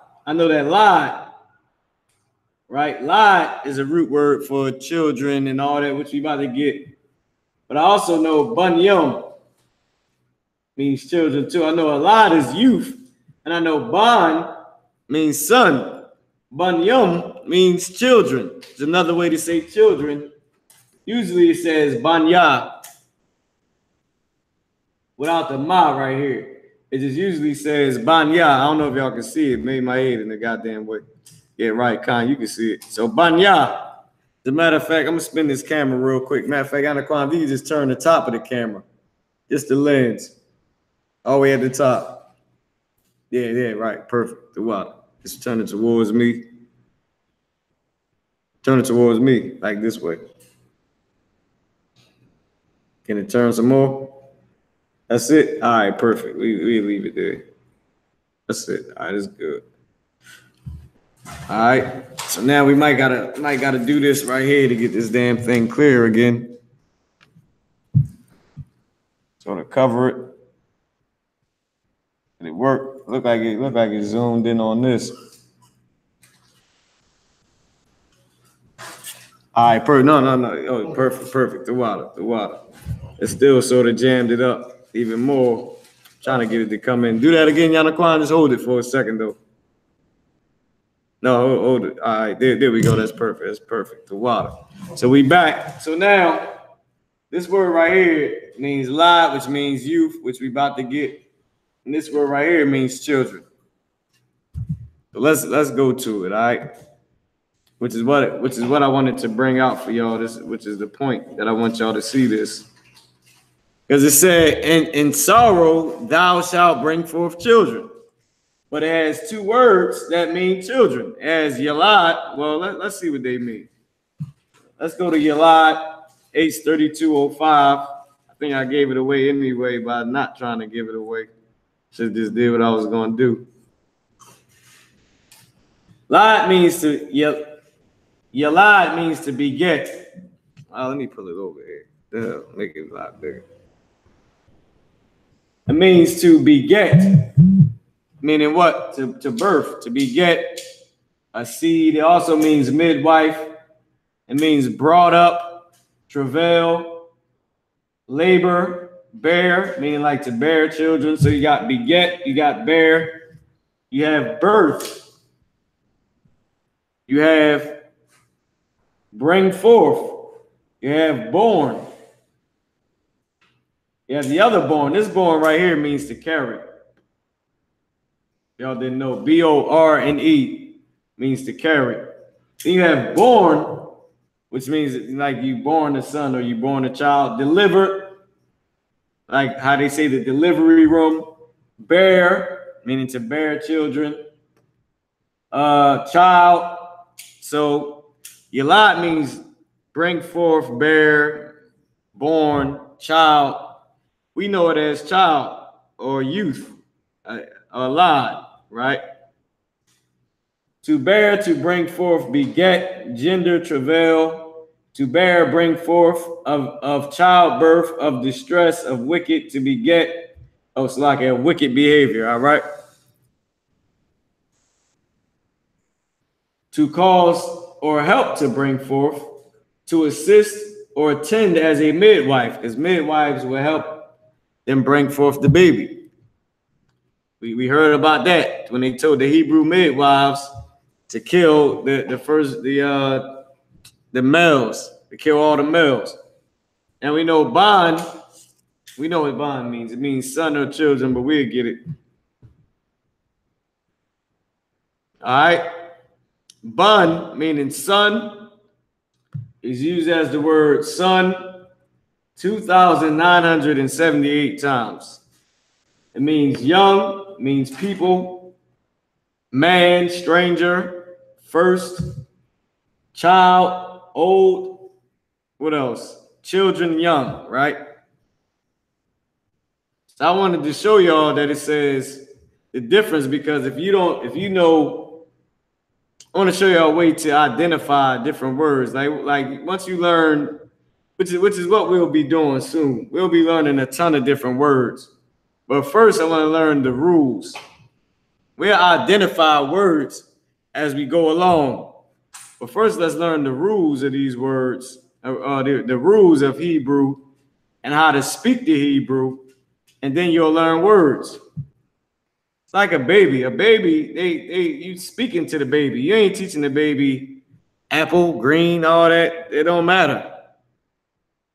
right? Lie is a root word for children and all that, which we about to get. But I also know bunyum means children too. I know a lot is youth, and I know ban means son. Bunyum means children. It's another way to say children. Usually it says banya without the ma right here. It just usually says banya. I don't know if y'all can see it. Made my head in the goddamn way. Yeah, right, Khan. You can see it. So banya. As a matter of fact, I'm gonna spin this camera real quick. Matter of fact, Anaquan, you can just turn the top of the camera. Just the lens. All the way at the top. Yeah, right. Perfect. The water. Just turn it towards me. Turn it towards me, like this way. Can it turn some more? That's it. All right, perfect. We leave it there. That's it. All right, that's good. All right. So now we might gotta do this right here to get this damn thing clear again. So to cover it. Did it work? Look like it zoomed in on this. All right, no. Oh, perfect. The water. It still sort of jammed it up even more. Trying to get it to come in. Do that again, Yanaquan. Just hold it for a second, though. No, hold it. All right, there we go. That's perfect. That's perfect. The water. So we back. So now, this word right here means lot, which means youth, which we about to get. And this word right here means children. So let's go to it, all right? Which is what I wanted to bring out for y'all. Which is the point that I want y'all to see this. Because it said, in sorrow thou shalt bring forth children. But it has two words that mean children. As Yalad, well, let's see what they mean. Let's go to Yalad H3205. I think I gave it away anyway by not trying to give it away. Should just did what I was going to do. Lad means to, Yalad means to beget. Oh, let me pull it over here. Make it a lot bigger. It means to beget, meaning what? To birth, to beget a seed. It also means midwife. It means brought up, travail, labor, bear, meaning like to bear children. So you got beget, you got bear, you have birth, you have bring forth, you have born. You have the other born. This born right here means to carry. Y'all didn't know. B-O-R-N-E means to carry. Then you have born, which means like you born a son or you born a child. Delivered, like how they say the delivery room. Bear, meaning to bear children. Child. So Yalad means bring forth, bear, born, child. We know it as child or youth, or lad, right? To bear, to bring forth, beget, gender, travail, to bear, bring forth, of childbirth, of distress, of wicked, to beget. Oh, it's like a wicked behavior, all right? To cause or help to bring forth, to assist or attend as a midwife, because midwives will help them bring forth the baby. We heard about that when they told the Hebrew midwives to kill the males, to kill all the males. And we know bond, we know what bond means. It means son or children, but we'll get it. All right. Bun, meaning son, is used as the word son 2,978 times. It means young, means people, man, stranger, first, child, old, what else? Children, young, right? So I wanted to show y'all that it says the difference, because if you know, I want to show y'all a way to identify different words. Like once you learn, which is what we'll be doing soon. We'll be learning a ton of different words. But first, I want to learn the rules. We'll identify words as we go along. But first, let's learn the rules of these words, the rules of Hebrew and how to speak the Hebrew. And then you'll learn words. It's like a baby. A baby, you speaking to the baby. You ain't teaching the baby apple, green, all that. It don't matter,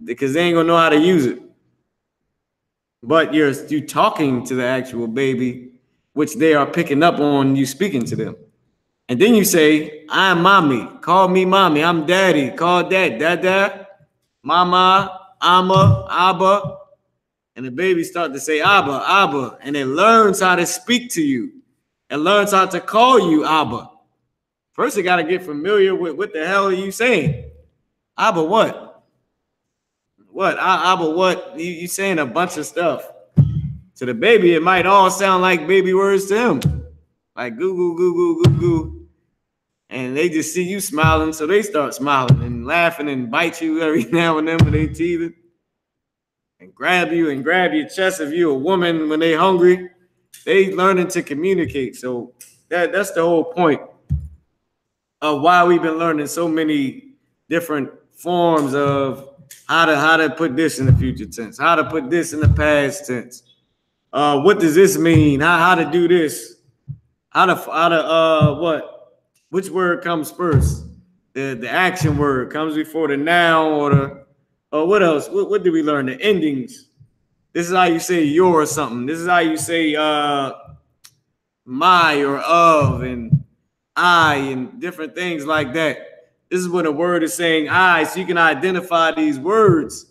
because they ain't gonna know how to use it. But you're talking to the actual baby, which they are picking up on you speaking to them. And then you say, I'm mommy. Call me mommy. I'm daddy. Call dad. Dada. Mama. Amma. Abba. And the baby starts to say Abba, Abba. And it learns how to speak to you. It learns how to call you Abba. First, you got to get familiar with what the hell are you saying. Abba what? What? Abba what? You saying a bunch of stuff. To the baby, it might all sound like baby words to him. Like goo, goo, goo, goo, goo, goo. And they just see you smiling, so they start smiling and laughing and bite you every now and then when they teething. And grab you and grab your chest if you're a woman when they hungry. They learning to communicate. So that's the whole point of why we've been learning so many different forms of how to put this in the future tense, how to put this in the past tense. What does this mean? How to do this? How to what? Which word comes first? The action word comes before the noun or the what else? What did we learn? The endings. This is how you say your or something. This is how you say my or of and I and different things like that. This is when a word is saying I, so you can identify these words.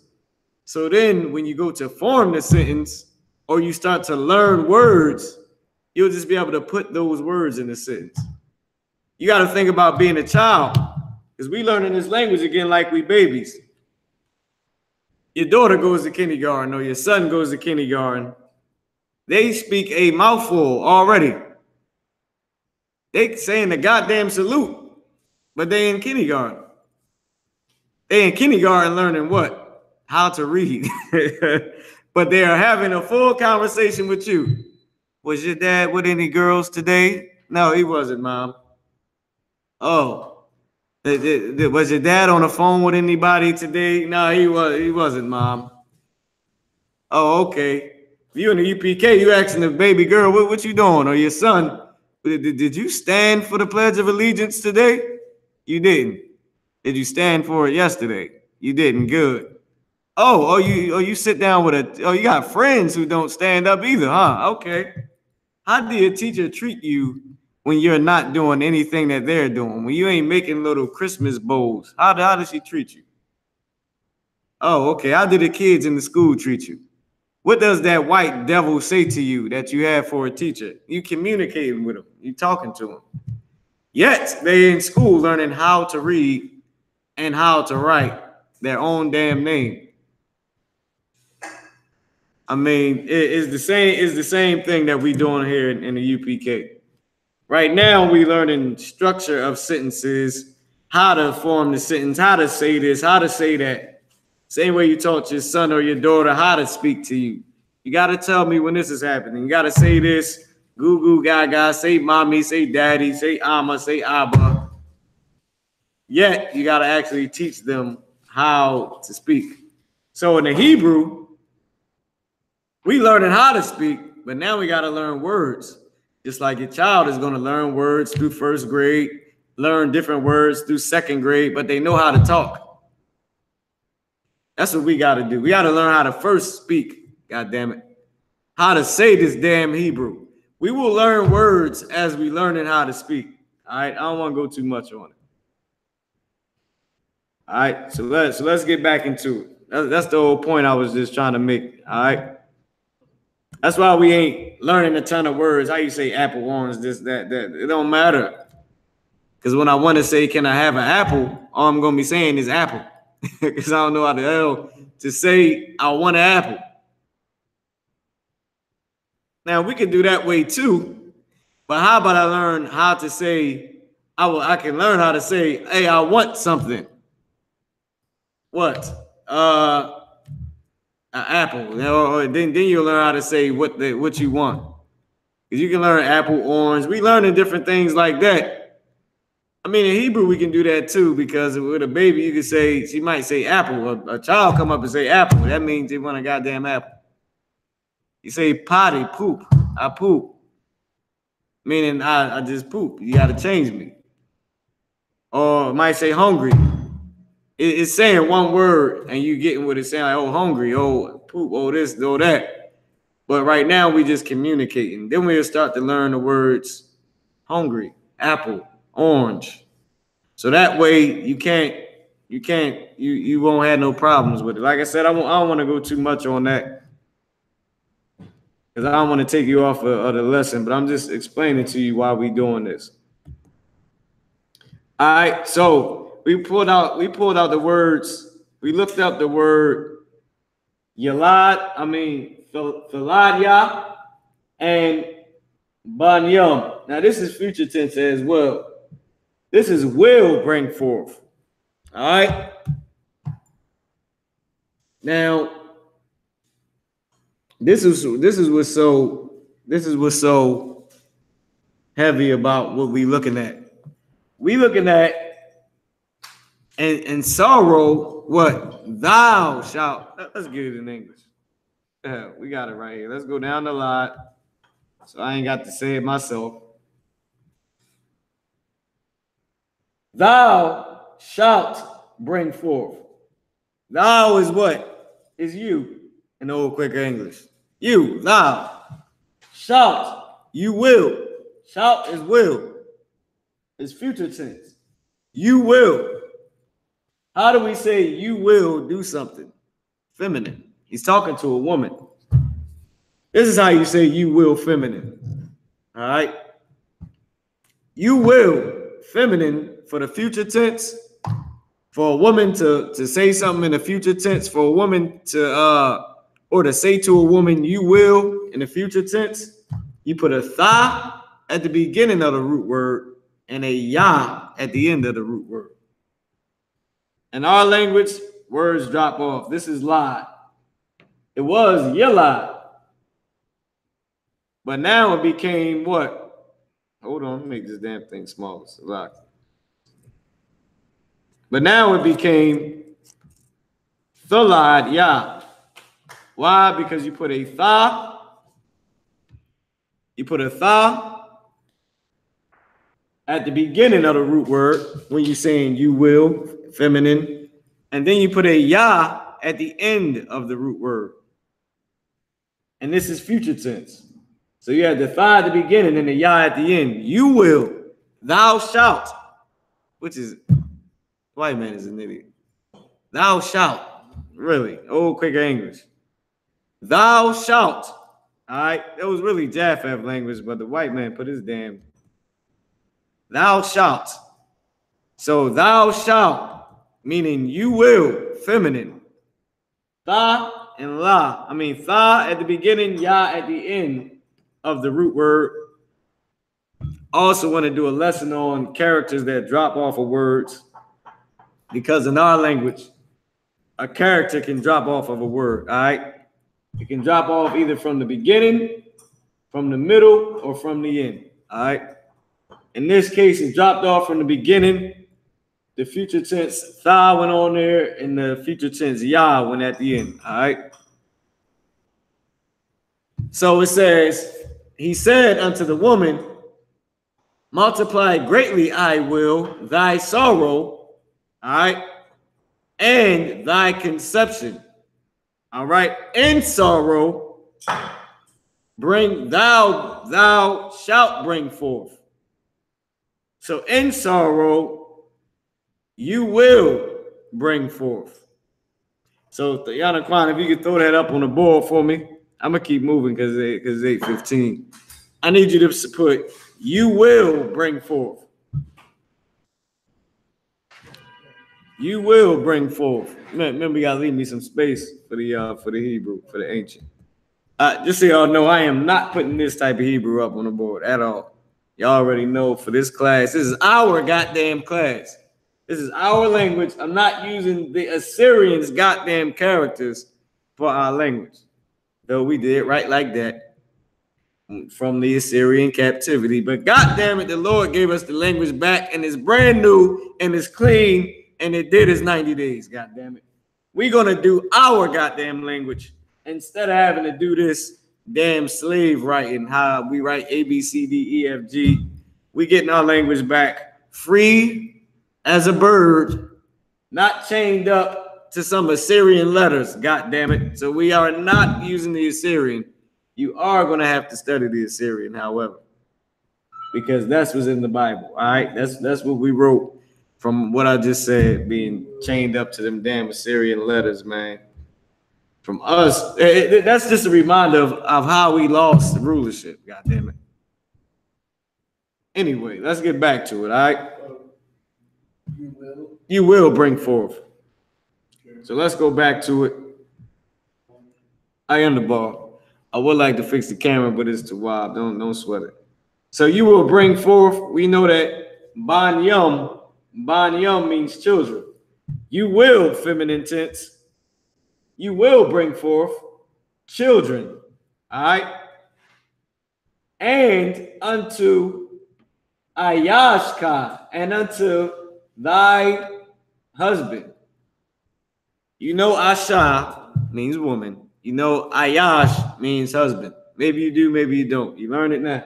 So then when you go to form the sentence or you start to learn words, you'll just be able to put those words in the sentence. You got to think about being a child, because we learning this language again like we babies. Your daughter goes to kindergarten or your son goes to kindergarten. They speak a mouthful already. They saying the goddamn salute, but they in kindergarten. They in kindergarten learning what? How to read. But they are having a full conversation with you. Was your dad with any girls today? No, he wasn't, Mom. Oh, was your dad on the phone with anybody today? No, he wasn't, Mom. Oh, okay. You in the U.P.K, you asking the baby girl, what you doing? Or your son, did you stand for the Pledge of Allegiance today? You didn't. Did you stand for it yesterday? You didn't. Good. Oh, you sit down with you got friends who don't stand up either, huh? Okay. How do your teacher treat you when you're not doing anything that they're doing? When you ain't making little Christmas bowls, how does she treat you? Oh, okay. How do the kids in the school treat you? What does that white devil say to you that you have for a teacher? You communicating with them. You talking to them. Yet they in school learning how to read and how to write their own damn name. I mean, it's the same thing that we doing here in the U.P.K. Right now, we learning structure of sentences, how to form the sentence, how to say this, how to say that. Same way you taught your son or your daughter how to speak to you. You got to tell me when this is happening. You got to say this, goo goo gaga, say mommy, say daddy, say ama, say abba. Yet, you got to actually teach them how to speak. So in the Hebrew, we learning how to speak, but now we got to learn words. Just like your child is going to learn words through first grade, learn different words through second grade, but they know how to talk. That's what we got to do. We got to learn how to first speak, God damn it. How to say this damn Hebrew. We will learn words as we learning how to speak. All right, I don't want to go too much on it. All right, so let's get back into it. That's the whole point I was just trying to make. All right. That's why we ain't learning a ton of words. How you say apple, orange, this, that. It don't matter. Because when I want to say, can I have an apple, all I'm going to be saying is apple. Because I don't know how the hell to say I want an apple. Now, we can do that way too. But how about I learn how to say, I can learn how to say, hey, I want something. What? An apple, or then you'll learn how to say what you want. Because you can learn apple, orange. We learning different things like that. I mean, in Hebrew, we can do that too, because with a baby, you can say, she might say apple. A child come up and say apple. That means they want a goddamn apple. You say potty, poop. I poop. Meaning I just poop. You got to change me. Or it might say hungry. It's saying one word and you getting what it's saying, like, oh, hungry, oh, poop, oh, this, oh, that. But right now we just communicating. Then we'll start to learn the words hungry, apple, orange. So that way you won't have no problems with it. Like I said, I don't want to go too much on that, because I don't want to take you off of the lesson, but I'm just explaining to you why we doing this. All right, so we pulled out the words. We looked up the word Philadia and Banyam. Now this is future tense as well. This is will bring forth. All right. Now this is what's so heavy about what we looking at. We looking at and sorrow, what? Thou shalt. Let's get it in English. We got it right here. Let's go down the line. So I ain't got to say it myself. Thou shalt bring forth. Thou is what? Is you in the old Quaker English. You, thou. Shalt, you will. Shalt is will. It's future tense. You will. How do we say you will do something? Feminine. He's talking to a woman. This is how you say you will feminine. All right. You will feminine for the future tense. For a woman to say something in the future tense, for a woman to or to say to a woman you will in the future tense, you put a tha at the beginning of the root word and a ya at the end of the root word. In our language, words drop off. This is lie. It was yellow. But now it became what? Hold on, let me make this damn thing smaller. It's a lot. But now it became thalad ya. Why? Because you put a tha. You put a tha at the beginning of the root word when you're saying you will, feminine. And then you put a ya at the end of the root word. And this is future tense. So you have the tha at the beginning and the ya at the end. You will, thou shalt, which is, white man is an idiot. Thou shalt, really, old Quaker English. Thou shalt, all right? That was really Japheth language, but the white man put his damn, thou shalt. So thou shalt, meaning you will, feminine. Tha and la, tha at the beginning, ya at the end of the root word. Also want to do a lesson on characters that drop off of words, because in our language, a character can drop off of a word, all right? It can drop off either from the beginning, from the middle, or from the end, all right? In this case, it dropped off from the beginning. The future tense tha went on there, and the future tense ya went at the end, all right? So it says, he said unto the woman, multiply greatly I will thy sorrow, all right, and thy conception, all right, in sorrow bring thou shalt bring forth. So in sorrow you will bring forth. So Yana Kwan, if you could throw that up on the board for me, I'm gonna keep moving because it's 8:15. I need you to put you will bring forth. You will bring forth. Remember, you gotta leave me some space for the Hebrew, for the ancient. Just so y'all know, I am not putting this type of Hebrew up on the board at all. Y'all already know for this class, this is our goddamn class. This is our language. I'm not using the Assyrians' goddamn characters for our language. Though we did right like that from the Assyrian captivity. But goddamn it, the Lord gave us the language back, and it's brand new and it's clean, and it did its 90 days. Goddamn it. We're gonna do our goddamn language instead of having to do this damn slave writing, how we write A, B, C, D, E, F, G. We getting our language back free as a bird, not chained up to some Assyrian letters, god damn it. So we are not using the Assyrian. You are going to have to study the Assyrian, however, because that's what's in the Bible, all right? That's what we wrote from what I just said, being chained up to them damn Assyrian letters, man. From us, that's just a reminder of how we lost the rulership, god damn it. Anyway, let's get back to it, all right? You will bring forth. So let's go back to it. I am the ball. I would like to fix the camera, but it's too wild. Don't sweat it. So you will bring forth. We know that ban yum means children. You will, feminine tense. You will bring forth children. All right. And unto I.S.U.P.K, and unto thy husband. You know, Asha means woman. You know, Ayash means husband. Maybe you do, maybe you don't. You learn it now.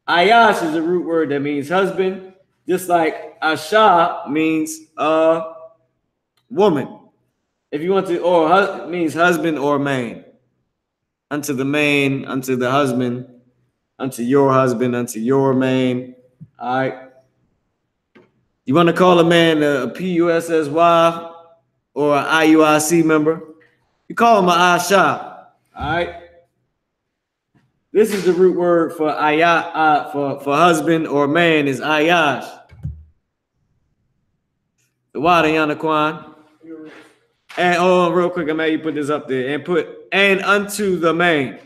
Ayash is a root word that means husband, just like Asha means woman. If you want to, or means husband or man. Unto the man, unto the husband, unto your man. All right. You want to call a man a PUSSY or an IUIC member? You call him an Asha. All right. This is the root word for for husband or man is Ayash. The water, Yanaquan. And real quick, I'm gonna you put this up there and put and unto the man.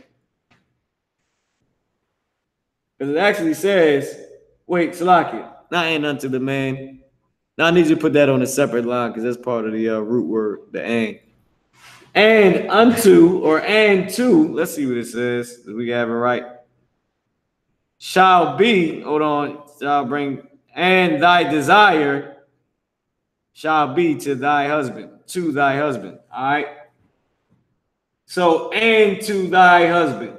Because it actually says, wait, Salakia, not and unto the man. Now I need you to put that on a separate line because that's part of the root word, the and. And unto or and to, let's see what it says. We have it right. Shall be, hold on, shall bring, and thy desire shall be to thy husband, all right? So, and to thy husband,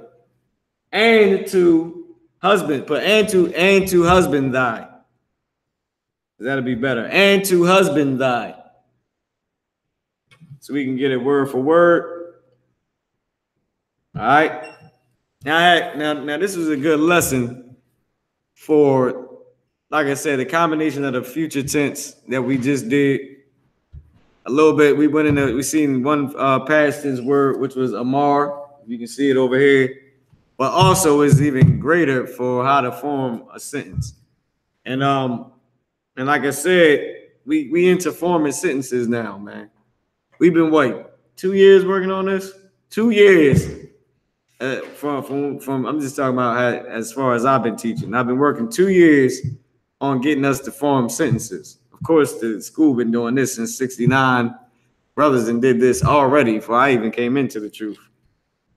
and to husband, but and to husband thy. That'll be better. And to husband thy. So we can get it word for word. All right. Now this was a good lesson for, like I said, the combination of the future tense that we just did. A little bit, we seen one past tense word, which was Amar. You can see it over here. But also is even greater for how to form a sentence. And like I said, we into forming sentences now, man. We've been 2 years working on this? 2 years. From I'm just talking about as far as I've been teaching. I've been working 2 years on getting us to form sentences. Of course, the school been doing this since '69. Brothers and did this already before I even came into the truth.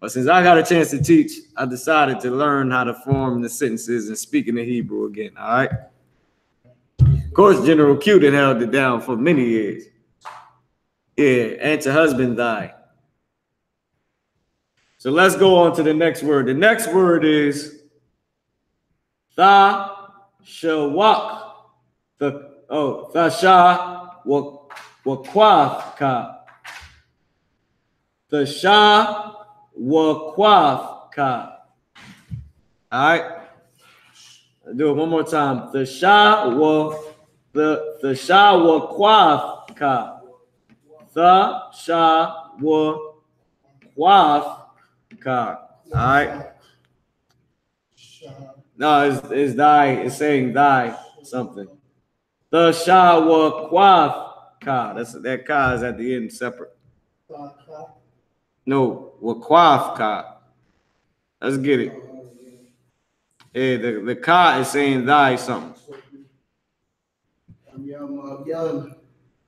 But since I got a chance to teach, I decided to learn how to form the sentences and speak in the Hebrew again. All right. Of course, General Q done held it down for many years. Yeah, and to husband thy. So let's go on to the next word. The next word is tha shawak. Thasha wakwafka. Thasha wakwafka. All right. I'll do it one more time. Thasha wakwafka. Thasha wakwafka. All right. No, it's thy. It's saying thy something. The shawa kwaf ka. That ka is at the end separate. No, wakwaf ka. Let's get it. Yeah, the ka is saying thy something.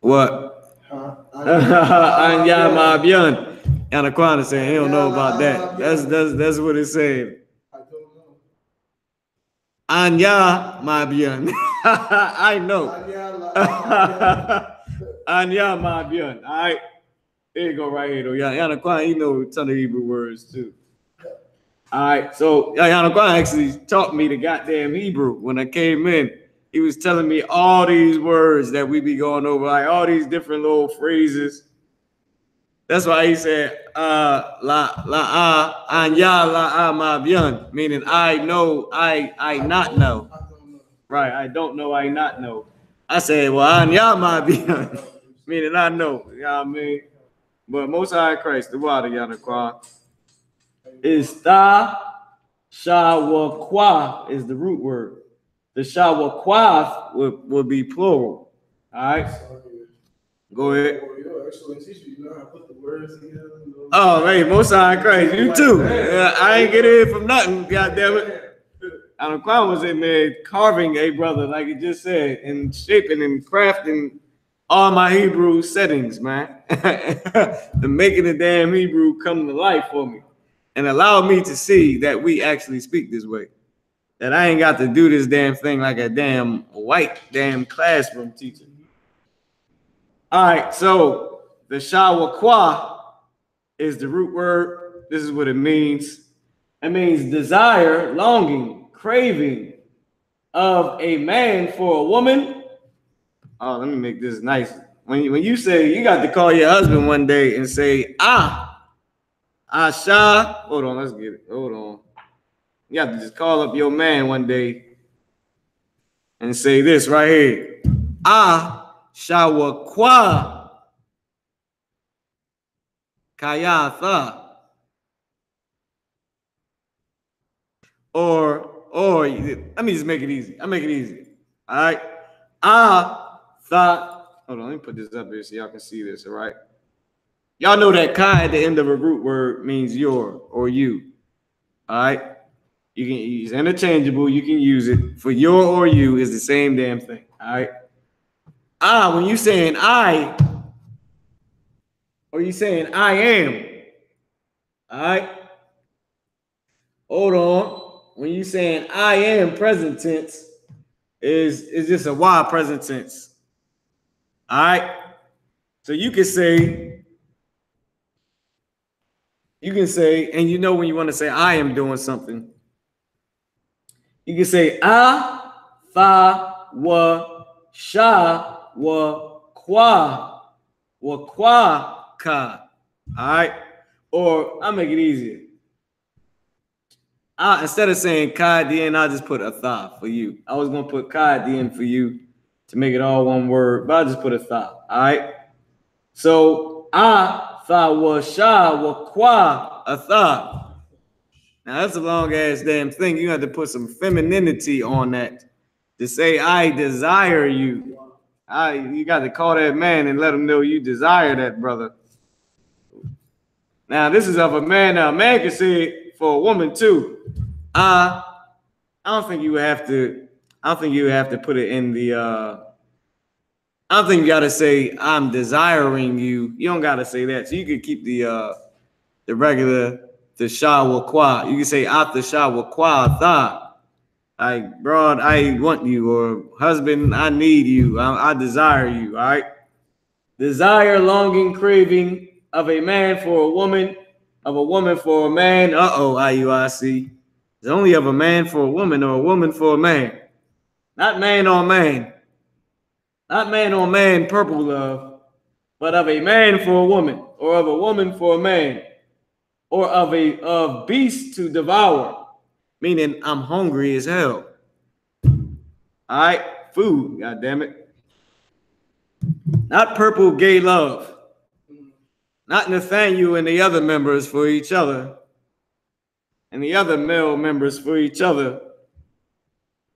What? Anya mabyan. Anaquana saying he don't know about that. That's what it's saying. Anya mabyan. I know. Anya mabyan. All right. There you go right here though. Anaquana, he knows a ton of Hebrew words too. All right. So Anaquana actually taught me the goddamn Hebrew when I came in. He was telling me all these words that we be going over, like all these different little phrases. That's why he said, anya la mabyan, meaning I know, I not know. Right, I don't know, I not know. I said, well, anya mabyan, meaning I know. You know what I mean? But Most High Christ, the water, Yanakwa, is tha shawakwa is the root word. The shawakwaf would be plural. All right. Go ahead. Oh, man, Most High Christ, you too. I ain't get it from nothing, goddammit. Anaquan was in there carving a brother, like he just said, and shaping and crafting all my Hebrew settings, man. And making the damn Hebrew come to life for me. And allow me to see that we actually speak this way. That I ain't got to do this damn thing like a damn white damn classroom teacher. All right, so the shawakwa is the root word. This is what it means. It means desire, longing, craving of a man for a woman. Oh, let me make this nice. When you say, you got to call your husband one day and say, Asha. Hold on, let's get it. Hold on. You have to just call up your man one day and say this right here. Shawakwa Kayatha. Or let me just make it easy. I make it easy. All right. Thought. Hold on, let me put this up here so y'all can see this. All right. Y'all know that kai at the end of a root word means your or you. All right. You can use interchangeable. You can use it for your or you is the same damn thing. All right. When you saying I, or you saying I am. All right. Hold on. When you saying I am present tense, is just a Y present tense. All right. So you can say, and you know when you want to say I am doing something, you can say fa, wa, sha, wa, kwa, ka. All right. Or I'll make it easier. Instead of saying ka at the end, I'll just put a tha for you. I was going to put ka at the end for you to make it all one word, but I'll just put a tha. All right. So tha, wa, sha, wa, kwa, a tha. Now that's a long ass damn thing. You have to put some femininity on that to say I desire you. You got to call that man and let him know you desire that brother. Now this is of a man. Now a man can say it for a woman too. I don't think you have to. I don't think you have to put it in the. I don't think you got to say I'm desiring you. You don't got to say that. So you could keep the regular. The sha wa kwa. You can say after sha wa kwa tha. Like, broad, I want you, or husband, I need you. I desire you. All right. Desire, longing, craving of a man for a woman, of a woman for a man. IUIC. It's only of a man for a woman or a woman for a man. Not man on man. Not man on man, purple love, but of a man for a woman, or of a woman for a man. Or of beast to devour, meaning I'm hungry as hell. All right, food, god damn it. Not purple gay love. Not Nathaniel and the other members for each other, and the other male members for each other,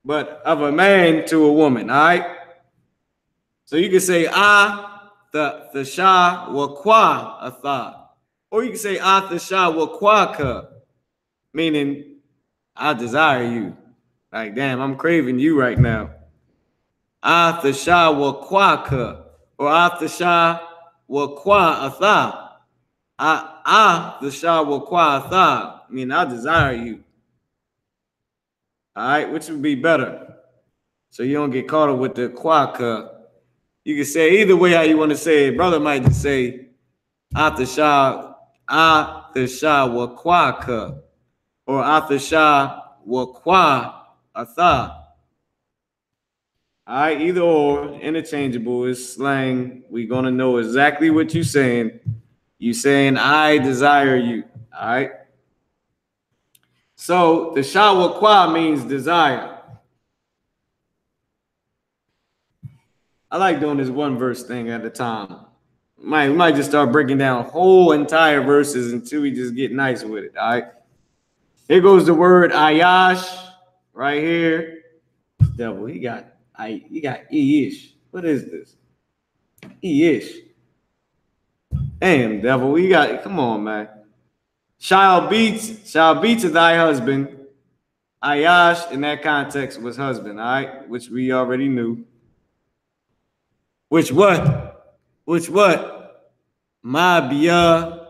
but of a man to a woman. All right. So you can say the sha wa kwa a tha. Or you can say the sha wa kwa ka, meaning I desire you. Like, damn, I'm craving you right now. The sha wa kwa ka, or the sha wa kwa a tha. The sha wa kwa a tha, I mean, I desire you. All right, which would be better? So you don't get caught up with the kwa ka. You can say either way how you want to say it. Brother might just say the sha wa kwa ka, or the sha wa kwa a tha. All right, either or, interchangeable is slang. We're gonna know exactly what you're saying. You saying I desire you. All right. So the sha wa kwa means desire. I like doing this one verse thing at a time. We might just start breaking down whole entire verses until we just get nice with it. All right. Here goes the word ayash right here. Devil, he got E-ish. What is this? E-ish. Damn, devil, we got, come on, man. Shall be to thy husband. Ayash in that context was husband, all right, which we already knew. Which what? Ma'biyan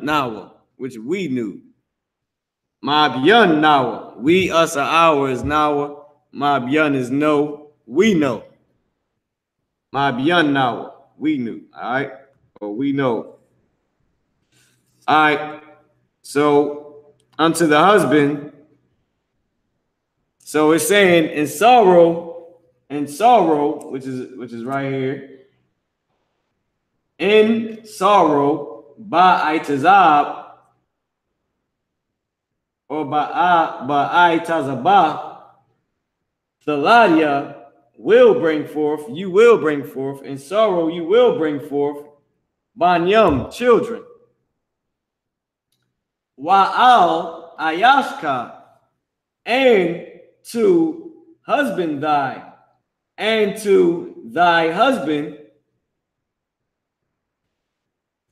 nawa, which we knew. Ma'biyan nawa. We, us, or our is nawa. Ma'biyan is no. We know. Ma'biyan nawa. We knew. All right. Or we know. All right. So unto the husband. So it's saying in sorrow, which is right here. In sorrow, ba'itazab, or ba'itazabah, Thaladia will bring forth, you will bring forth, in sorrow you will bring forth, banyam, children. Wa'al ayashka, and to husband thy, and to thy husband,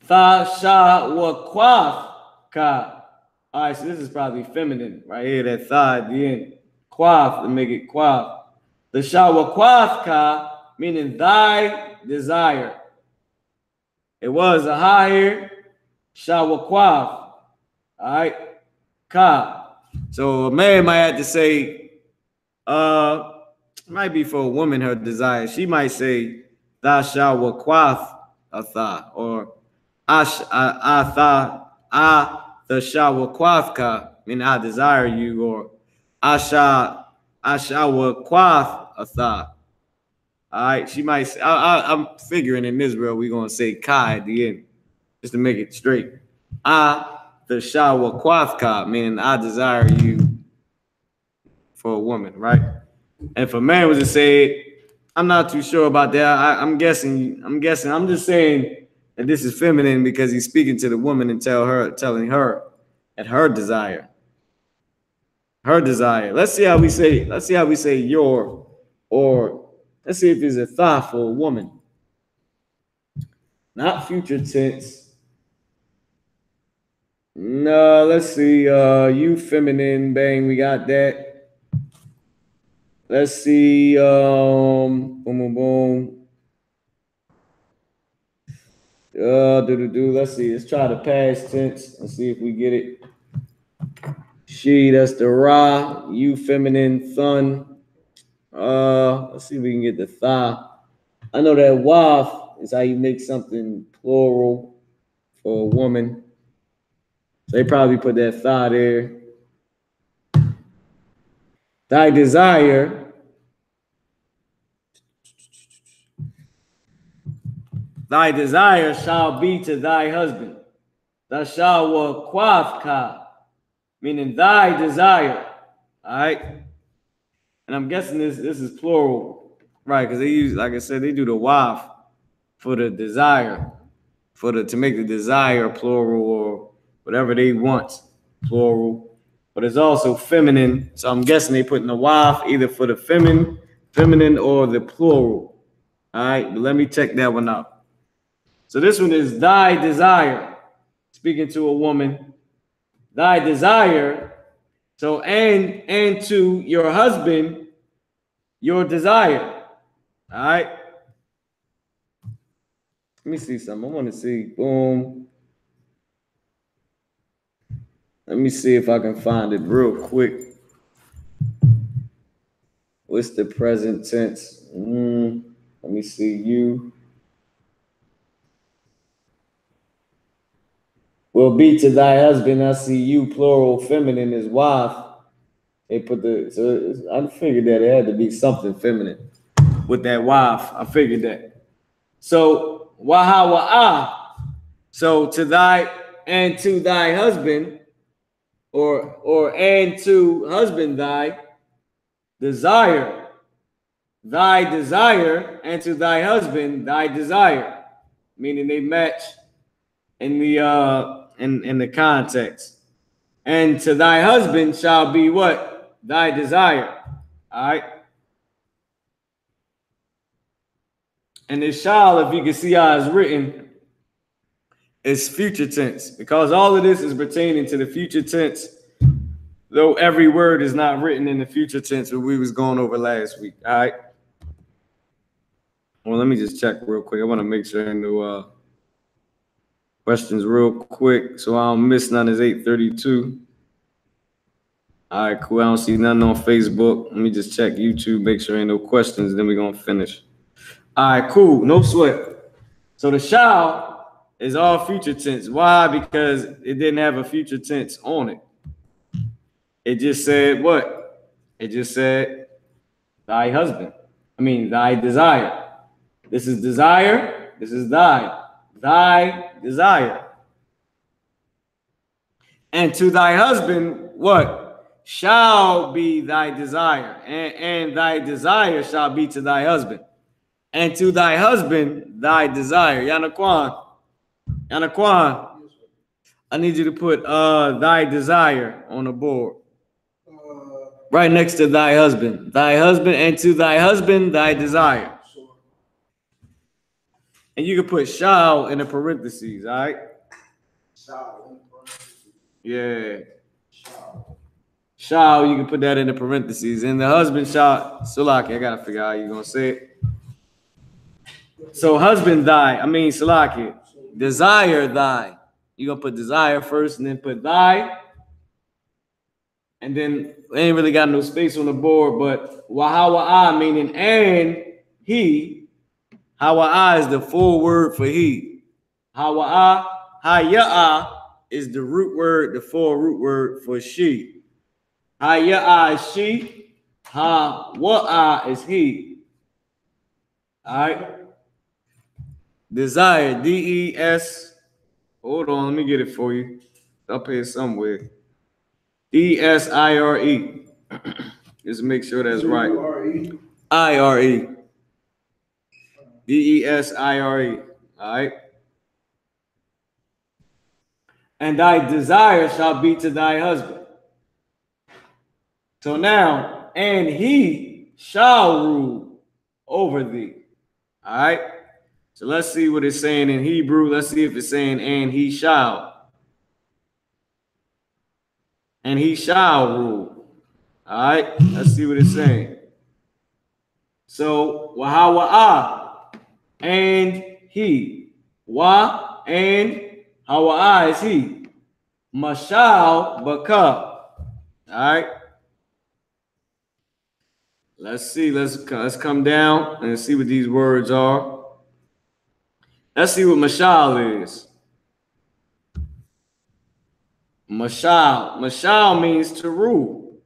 Tha wa quath ka. All right, so this is probably feminine right here, that tha at the end. Quath, to make it quath. The sha wa quath ka, meaning thy desire. It was a ha here, sha wa quath. All right, ka. So a man might have to say, it might be for a woman, her desire. She might say, tha sha wa quath a tha, or the shawaquathka, mean I desire you, or ashawaquath atha. All right, she might say, I'm figuring in Israel we're gonna say kai at the end, just to make it straight. The shawaquathka, meaning I desire you for a woman, right? And for man was to say, I'm not too sure about that. I'm guessing. I'm just saying that this is feminine because he's speaking to the woman and telling her at her desire. Her desire. Let's see how we say your, or let's see if it's a thought for a woman. Not future tense. No, let's see. You feminine, bang, we got that. Let's see. Boom, boom, boom. Let's see. Let's try the past tense and see if we get it. She, that's the ra. You, feminine, thun. Let's see if we can get the tha. I know that waf is how you make something plural for a woman. So they probably put that tha there. Thy desire. Thy desire shall be to thy husband. Tha shall wa quathka, meaning thy desire. All right. And I'm guessing this is plural, right? Because they use, like I said, they do the waf for the desire, to make the desire plural, or whatever they want plural. But it's also feminine, so I'm guessing they put in the waf either for the feminine or the plural. All right, but let me check that one out. So this one is thy desire, speaking to a woman. Thy desire. So and to your husband, your desire. All right. Let me see something. I want to see. Boom. Let me see if I can find it real quick. What's the present tense? Let me see. You will be to thy husband. I see you, plural, feminine is wife. They put I figured that it had to be something feminine with that wife. I figured that. So waha wa'a. So to thy and to thy husband, or and to husband thy desire. Thy desire, and to thy husband thy desire. Meaning they match in the context. And to thy husband shall be what? Thy desire. All right. And the shall, if you can see how it's written, is future tense, because all of this is pertaining to the future tense, though every word is not written in the future tense that we was going over last week. All right. Well, let me just check real quick. I want to make sure I know questions real quick so I don't miss none. It's 8:32. All right, cool. I don't see nothing on Facebook. Let me just check YouTube, make sure ain't no questions, then we're going to finish. All right, cool. No sweat. So the shall, It's all future tense. Why? Because it didn't have a future tense on it. It just said what? It just said thy husband. I mean, thy desire. This is desire. This is thy. Thy desire. And to thy husband, what? Shall be thy desire. And thy desire shall be to thy husband. And to thy husband, thy desire. Yanaquan. I need you to put thy desire on the board. Right next to thy husband. Thy husband, and to thy husband, thy desire. And you can put shall in the parentheses, all right? Yeah. Shall, you can put that in the parentheses. And the husband shall, Salaki, I gotta figure out how you're gonna say it. So husband thy, Salaki, desire thy. You're gonna put desire first and then put thy. And then they ain't really got no space on the board, but wahawa'a meaning and he. Hawa'a is the full word for he. Hawa'a, haya'a is the root word, the full root word for she. Haya'a is she. Hawa'a is he. All right. Desire, D-E-S. Hold on, let me get it for you. Up here somewhere. D-S-I-R-E. Just make sure that's right. I-R-E. D-E-S-I-R-E. All right. And thy desire shall be to thy husband. So now, and he shall rule over thee. All right. So let's see what it's saying in Hebrew. Let's see if it's saying and he shall. And he shall rule. All right. Let's see what it's saying. So, wahawa'a, and he. Wa, and hawa'a is he. Mashal, baka. All right. Let's see. Let's come down and see what these words are. Let's see what mashal is. Mashal means to rule.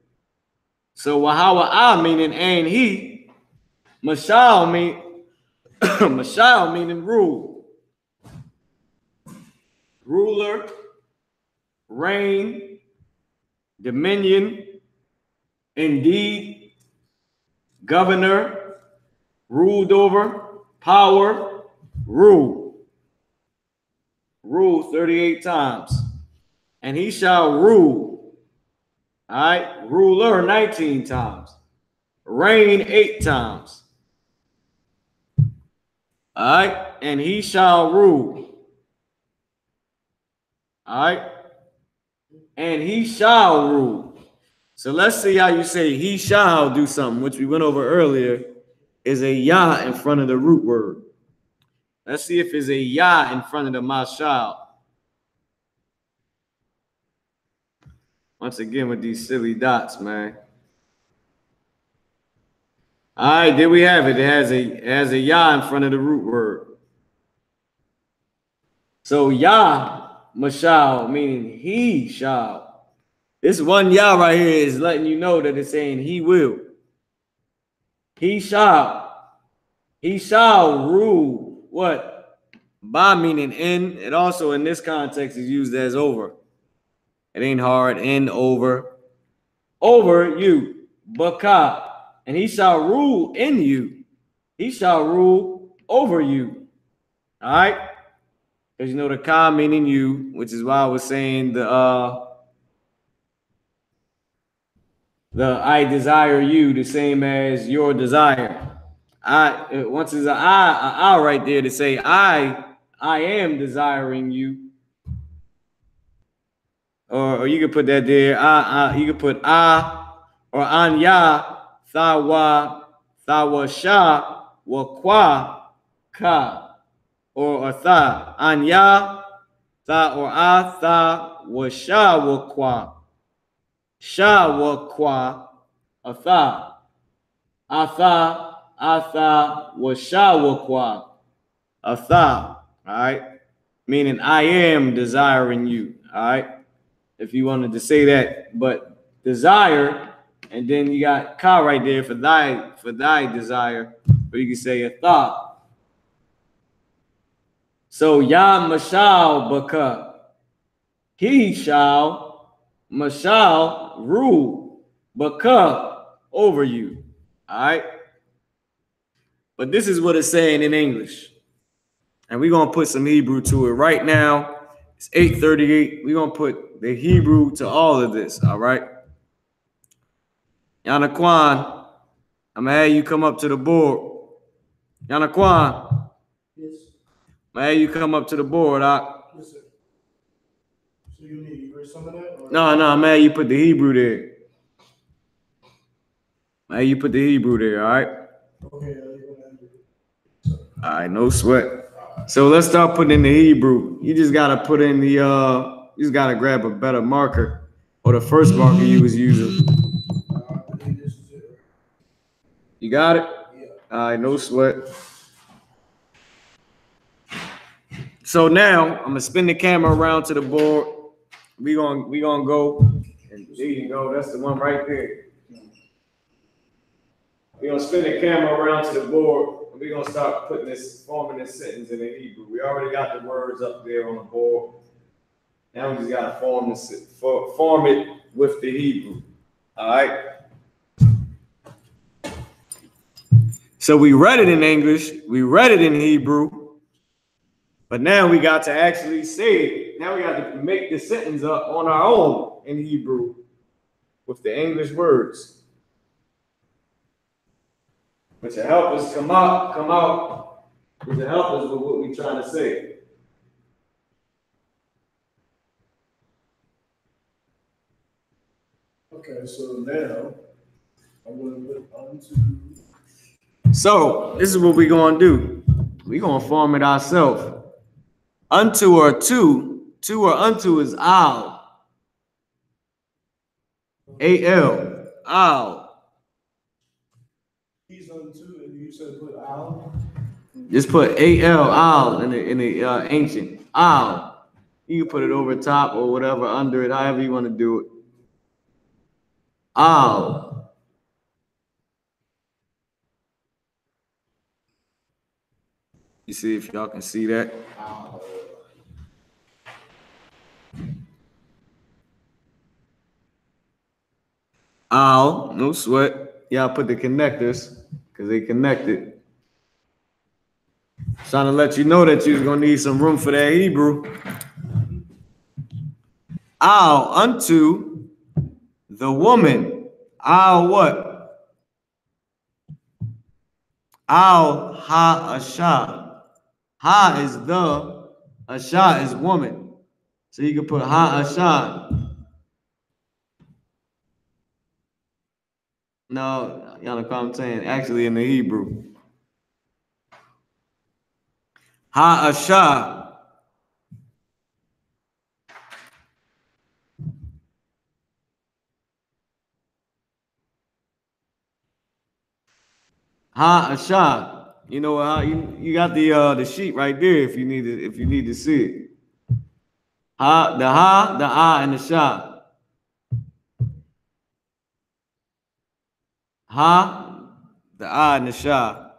So wahawa'a meaning and he. Mashal meaning rule. Ruler, reign, dominion, indeed, governor, ruled over, power, rule. Rule 38 times. And he shall rule. All right. Ruler 19 times. Reign 8 times. All right. And he shall rule. All right. And he shall rule. So let's see how you say he shall do something, which we went over earlier, is a yah in front of the root word. Let's see if it's a yah in front of the mashal. Once again with these silly dots, man. All right, there we have it. It has a yah in front of the root word. So yah, mashal, meaning he shall. This one yah right here is letting you know that it's saying he will. He shall. He shall rule. What? Ba meaning in. It also in this context is used as over. It ain't hard. In, over. Over you. Baka. And he shall rule in you. He shall rule over you. All right? Because you know the ka meaning you, which is why I was saying the I desire you, the same as your desire. Once there's an I right there to say I am desiring you. Or you could put that there. You could put or anya, thawa sha, wa kwa, ka, or tha, anya, tha or tha, wa sha, wa kwa, sha, wa kwa, atha, wa sha, wa kwa, atha. All right. meaning I am desiring you. All right. If you wanted to say that, but desire, and then you got ka right there for thy desire, or you can say a thought. So ya mashal baka, he shall mashal rule baka over you. All right. But this is what it's saying in English. And we're going to put some Hebrew to it right now. It's 8:38. We're going to put the Hebrew to all of this, all right? Yanaquan, I'm going to have you come up to the board. Yanaquan,
Yes.
I'm going to have you come up to the board.
Yes, sir. So you need to erase some of that? Or?
No, I'm going to have you put the Hebrew there. I'm going to have you put the Hebrew there, all right?
Okay.
All right, no sweat. So let's start putting in the Hebrew. You just got to put in the, you just got to grab a better marker or the first marker you was using. You got it?
Yeah.
All right, no sweat. So now I'm gonna spin the camera around to the board. We gonna go. And there you go. That's the one right there. We're gonna spin the camera around to the board. And we're gonna start forming this sentence in the Hebrew. We already got the words up there on the board. Now we just gotta form it with the Hebrew. All right. So we read it in English, we read it in Hebrew, but now we got to actually say it. Now we got to make the sentence up on our own in Hebrew with the English words, which will help us come out, which will help us with what we're trying to say.
Okay, so now I'm going to put onto.
So this is what we're going to do. We're going to form it ourselves. Unto or to or unto is al. A-L. Al.
He's unto, and you said put al.
Just put A-L, al, in the ancient. Al. You can put it over top or whatever, under it, however you want to do it. Al. You see if y'all can see that. Al, no sweat. Y'all put the connectors because they connected. Trying to let you know that you're gonna need some room for that Hebrew. Al, unto the woman. Al what? Al ha asha. Ha is the, asha is woman. So you can put ha asha. No, y'all know what I'm saying? Actually in the Hebrew. Ha asha. Ha asha. You know how you got the sheet right there if you need to see it. Ha, the ah, and the sha. Ha, the ah, and the sha.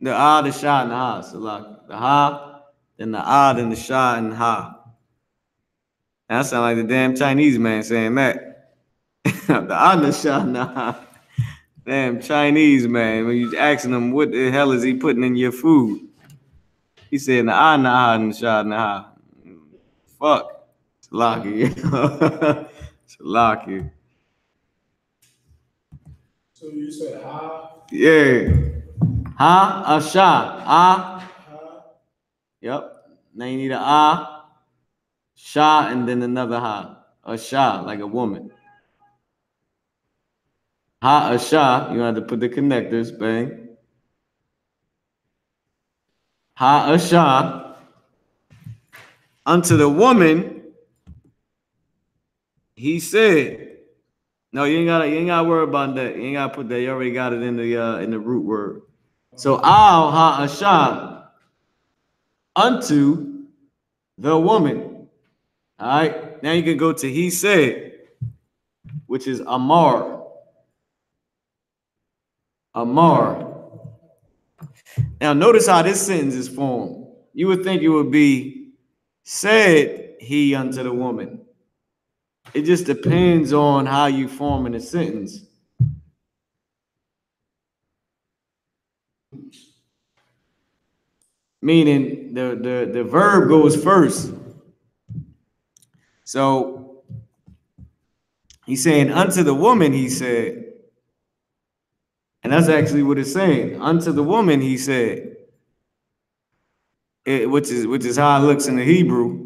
The ah, the sha, and the ha. So like the ha, then the ah, then the sha, and the ha. That sound like the damn Chinese man saying that. The ah, the sha, and the ha. Damn Chinese man, when you asking him what the hell is he putting in your food, he said the ah, and the ah, and the sha, and the ha. Fuck. It's lucky. It's lucky.
So you said ha.
Yeah. Ha, asha. Ah.
Ha.
Yep. Now you need a ah, sha, and then another ha. A sha, like a woman. Ha, a sha. You have to put the connectors, bang. Ha, a sha. Unto the woman, he said. No, you ain't gotta worry about that. You ain't gotta put that. You already got it in the root word. So al ha asha unto the woman. All right. Now you can go to he said, which is Amar. Amar. Now notice how this sentence is formed. You would think it would be said he unto the woman. It just depends on how you form in a sentence. Meaning the verb goes first. So he's saying unto the woman, he said. And that's actually what it's saying. Unto the woman, he said. Which is how it looks in the Hebrew.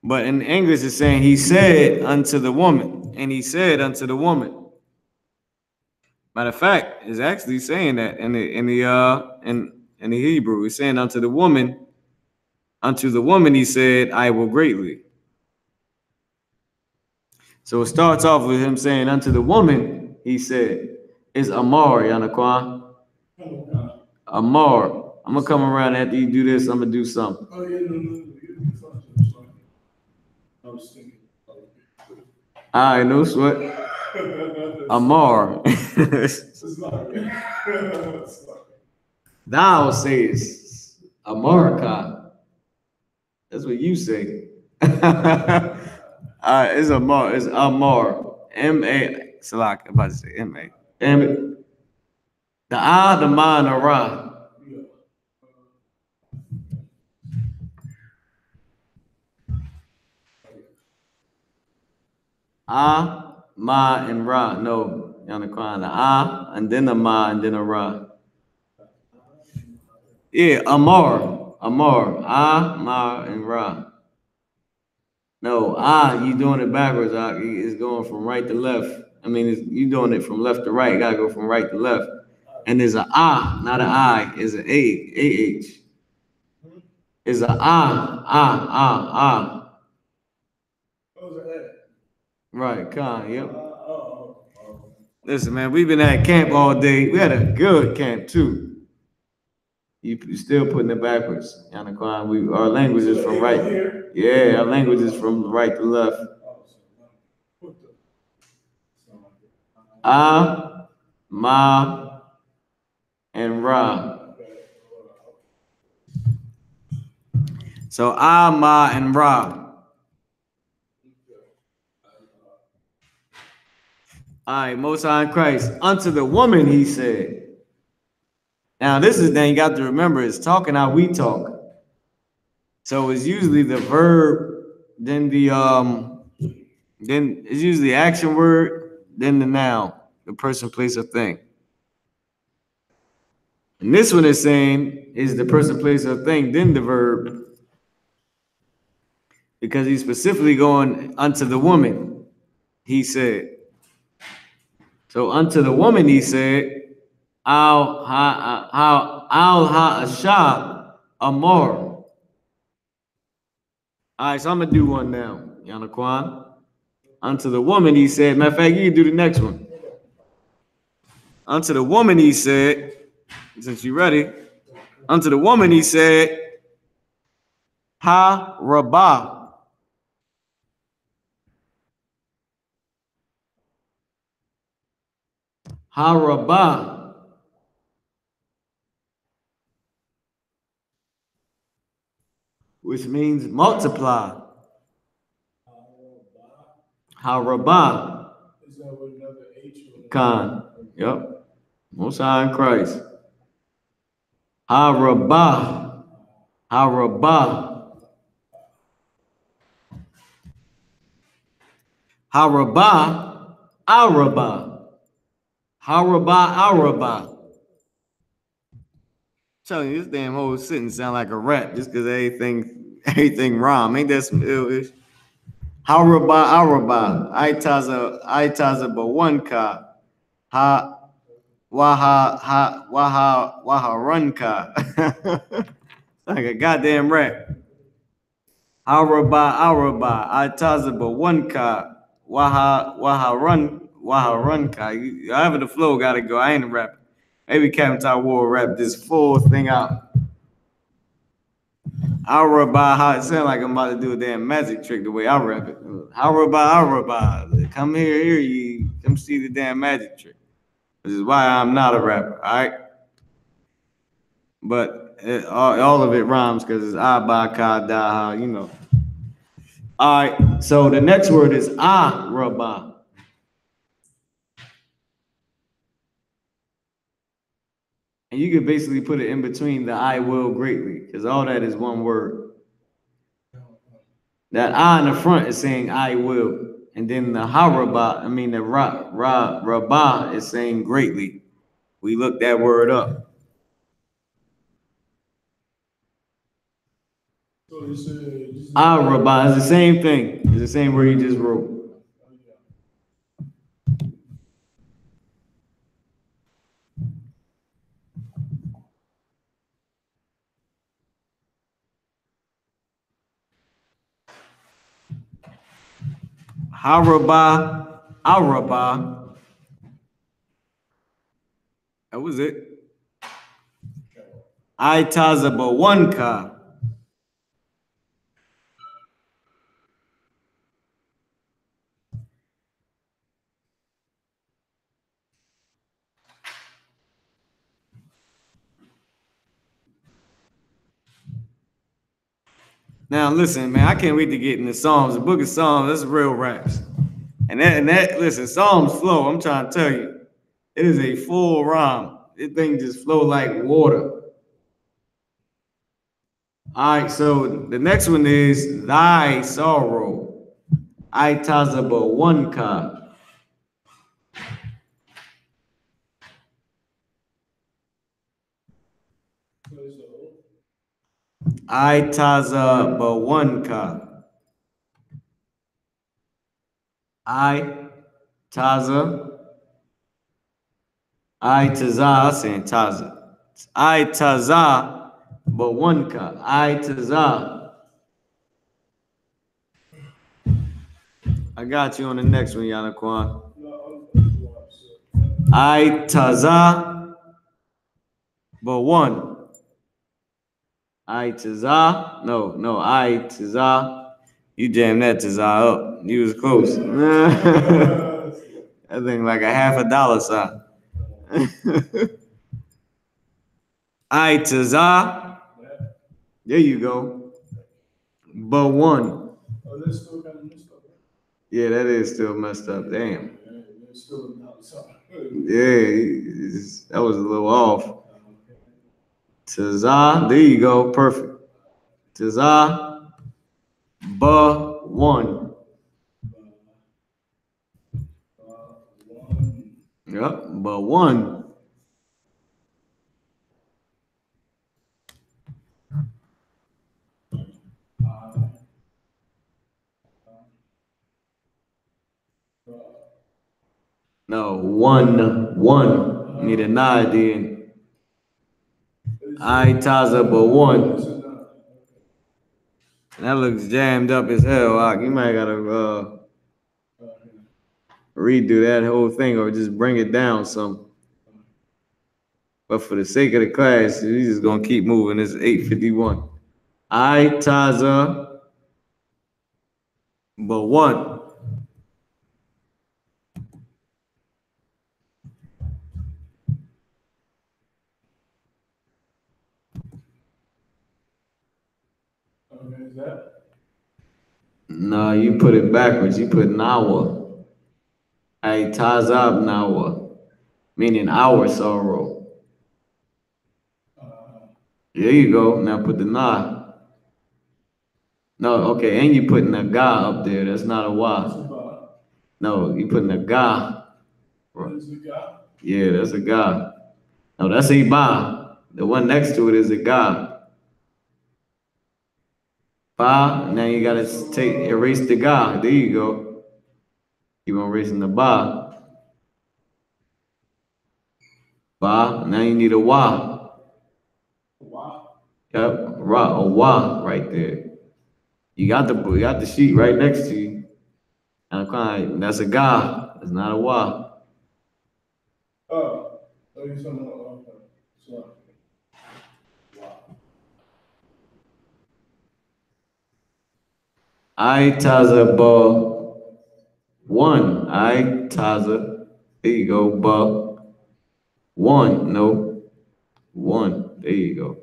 But in English, it's saying he said unto the woman, and he said unto the woman. Matter of fact, it's actually saying that in the Hebrew. He's saying unto the woman he said, I will greatly. So it starts off with him saying unto the woman, he said, it's Amar, Yanakwan. Amar. I'm gonna come around after you do this, I'm gonna do something.
Oh, yeah, no. I was thinking.
All right, no sweat. Amar. Thou sayest Amarka. That's what you say. It's Amar. It's Amar. M-A. Salak. I'm about to say M-A. M. The I, the Ma, and the Ra. Ah, Ma, and Ra. No, on the Quran. The Ah, and then the Ma, and then the Ra. Yeah, Amar. Amar. Ah, Ma, and Ra. No, you doing it backwards. It's going from right to left. I mean, you doing it from left to right. You gotta go from right to left. And there's a not an I. It's an A-H. It's a Right, Khan, yep. Listen, man, we've been at camp all day. We had a good camp, too. You still putting it backwards, Yanakwan. Our language is from right. Yeah, our language is from right to left. Ma, and Ra. So Ma, and Ra. All right, Most High in Christ. Unto the woman, he said. Now, this is then you got to remember, it's talking how we talk. So it's usually the verb, then it's usually the action word, then the noun, the person, place, or thing. And this one is saying is the person, place, or thing, then the verb. Because he's specifically going unto the woman, he said. So unto the woman, he said, Al ha Amar. All right, so I'm gonna do one now, Yanakwan. Unto the woman, he said. Matter of fact, you can do the next one. Unto the woman, he said, since you're ready. Unto the woman, he said, Ha Rabah. Ha Rabah. Which means multiply. Ha Rabah.
Is that with another H?
Khan. Yep. Most High in Christ. Ha Rabah. Ha Rabah. Ha Rabah. Arabah. Ha Rabah. Arabah. Telling you, this damn whole sentence sound like a rap just because everything rhyme. Ain't that some ill-ish? Haraba Araba. Aitaza Bawanka. Ha Waha Runka. Like a goddamn rap. Haraba Araba. Aitaza Bawanka. Waha Runka. However the flow gotta go. I ain't a rapper. Maybe Captain Todd will rap this full thing out. Araba, it sound like I'm about to do a damn magic trick the way I rap it. Araba. Come here, ye. Come see the damn magic trick. This is why I'm not a rapper, all right? But all of it rhymes because it's Abba, you know. All right, so the next word is Araba. And you could basically put it in between the I will greatly, because all that is one word. That I in the front is saying I will. And then the haraba, the rabah is saying greatly. We looked that word up.
So you said
Araba is the same thing. It's the same word you just wrote. Haraba, Araba. That was it. Itazaba one ka. Now listen, man, I can't wait to get in the Psalms. The book of Psalms, that's real raps. And that, listen, Psalms flow, I'm trying to tell you. It is a full rhyme. This thing just flow like water. All right, so the next one is thy sorrow. Itazaba one ka. Itazaba one ka. Itaza, saying taza. Itaza, but one ka. Itaza. I got you on the next one, Yanaquan. Itaza, but one. Itaza, no, Itaza. You jammed that Taza up. You was close. That thing like a $50 sign. Itaza. There you go. But one.
Oh, that's still kind of messed up.
Yeah, that is still messed up. Damn.
It's still not something.
Yeah, that was a little off. Taza, there you go. Perfect. Taza, but one. Yep, but one. No, one. Need a nod then. Taza, but one. That looks jammed up as hell. You might gotta redo that whole thing or just bring it down some. But for the sake of the class, we just gonna keep moving. It's 8:51. Taza, but one.
Okay, is that?
No, you put it backwards. You put nawa. Tazab nawa, meaning our sorrow. There you go. Now put the na. No, okay, and you putting a ga up there. That's not a wa. No, you putting a ga. Yeah, that's a ga. No, that's a ba. The one next to it is a ga. Ba. Now you gotta erase the ga. There you go. Keep on erasing the ba. Ba. Now you need a wa. Yep, ra, a wa right there. You got the sheet right next to you. And that's a ga. It's not a wa.
Oh, you're talking about, okay. So,
I Taza ba one. I Taza. There you go. Ba one. No. One. There you go.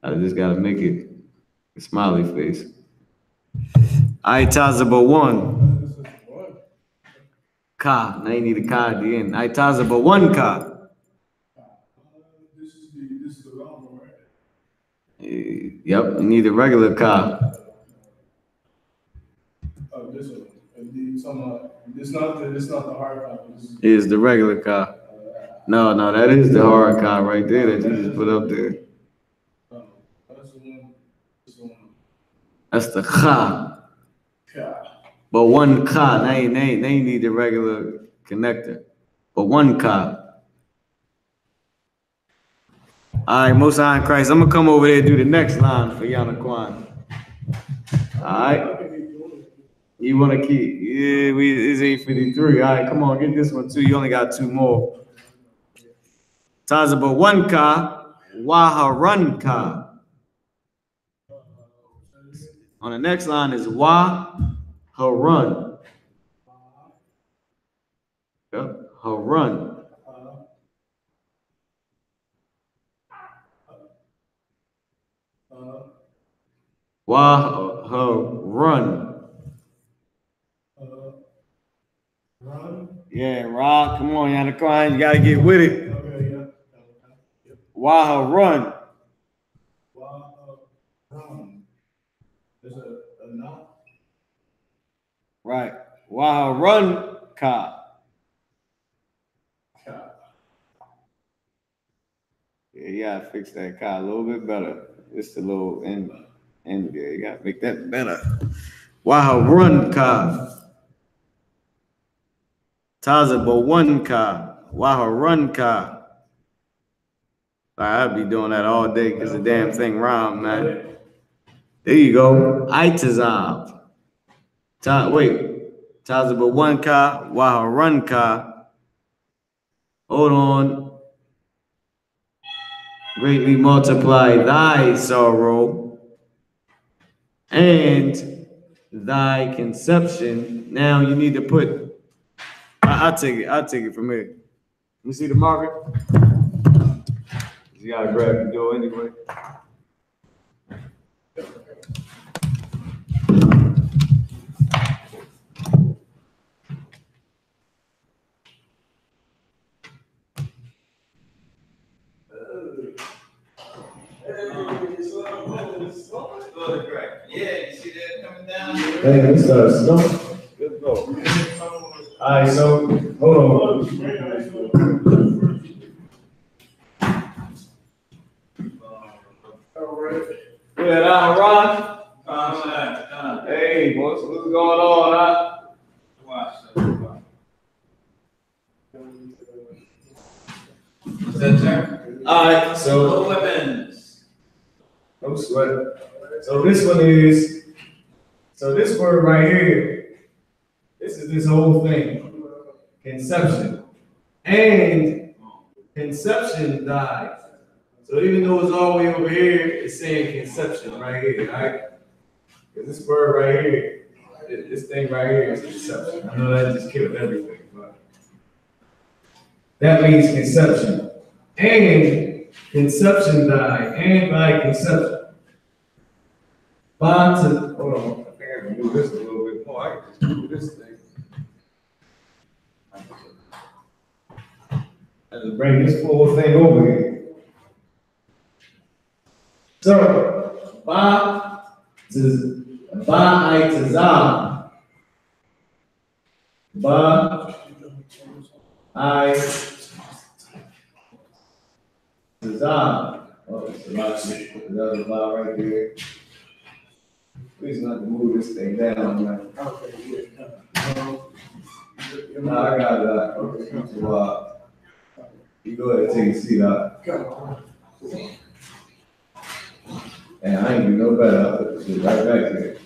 I just gotta make it a smiley face. I Taza ba one. Ka. Now you need a ka at the end. I Taza ba one ka.
This is the long one, right?
Yep, you need a regular ka.
Oh, this one. It's not the hard copy.
Is the regular ka. No, that is the hard ka right there that you just put up there.
That's the one. This one.
That's the ka. But one ka. Now you need the regular connector. But one ka. All right, Most High in Christ. I'm gonna come over there and do the next line for Yanaquan. All right. You want to keep? Yeah, it's 8:53. All right, come on, get this one too. You only got two more. Tazaba one ka, waharun ka. On the next line is waharun. Yep, harun. Waharun. Yeah, Rob, come on, Yanaquan, you gotta get with it.
Okay, yeah.
Waharun.
There's a knot.
Right. Waharun ka. Yeah, you gotta fix that ka a little bit better. Just a little end there. You gotta make that better. Waharun ka. Tazaba one ka. Waharun ka. I'll be doing that all day because the damn thing rhyme, man. There you go. Itazab. Wait. Tazaba one ka. Waharun ka. Hold on. Greatly multiply thy sorrow and thy conception. Now you need to put. I'll take it from here. You see the marker? You gotta grab the door anyway. Yeah, you see that coming down? Hey, this snow. Good go. All right, so hold on. Good, Ron. Hey, what's going on, huh? What's that, sir? All right, so weapons. No sweat. So this one is. So this word right here. This is this whole thing. Conception. And conception died. So even though it's all the way over here, it's saying conception right here, right? Because this word right here, this thing right here is conception. I know that just killed everything, but that means conception. And conception died, and by conception. Hold on, I think I can do this a little bit more. I can just do this thing. And just bring this whole thing over here. So, Ba'itazam. Oh, it's a lot of shit. There's a lot right there. Please not to move this thing down, man. No, I got that. Okay, you go ahead and take a seat out. And I ain't do no better. I'll put this shit right back here.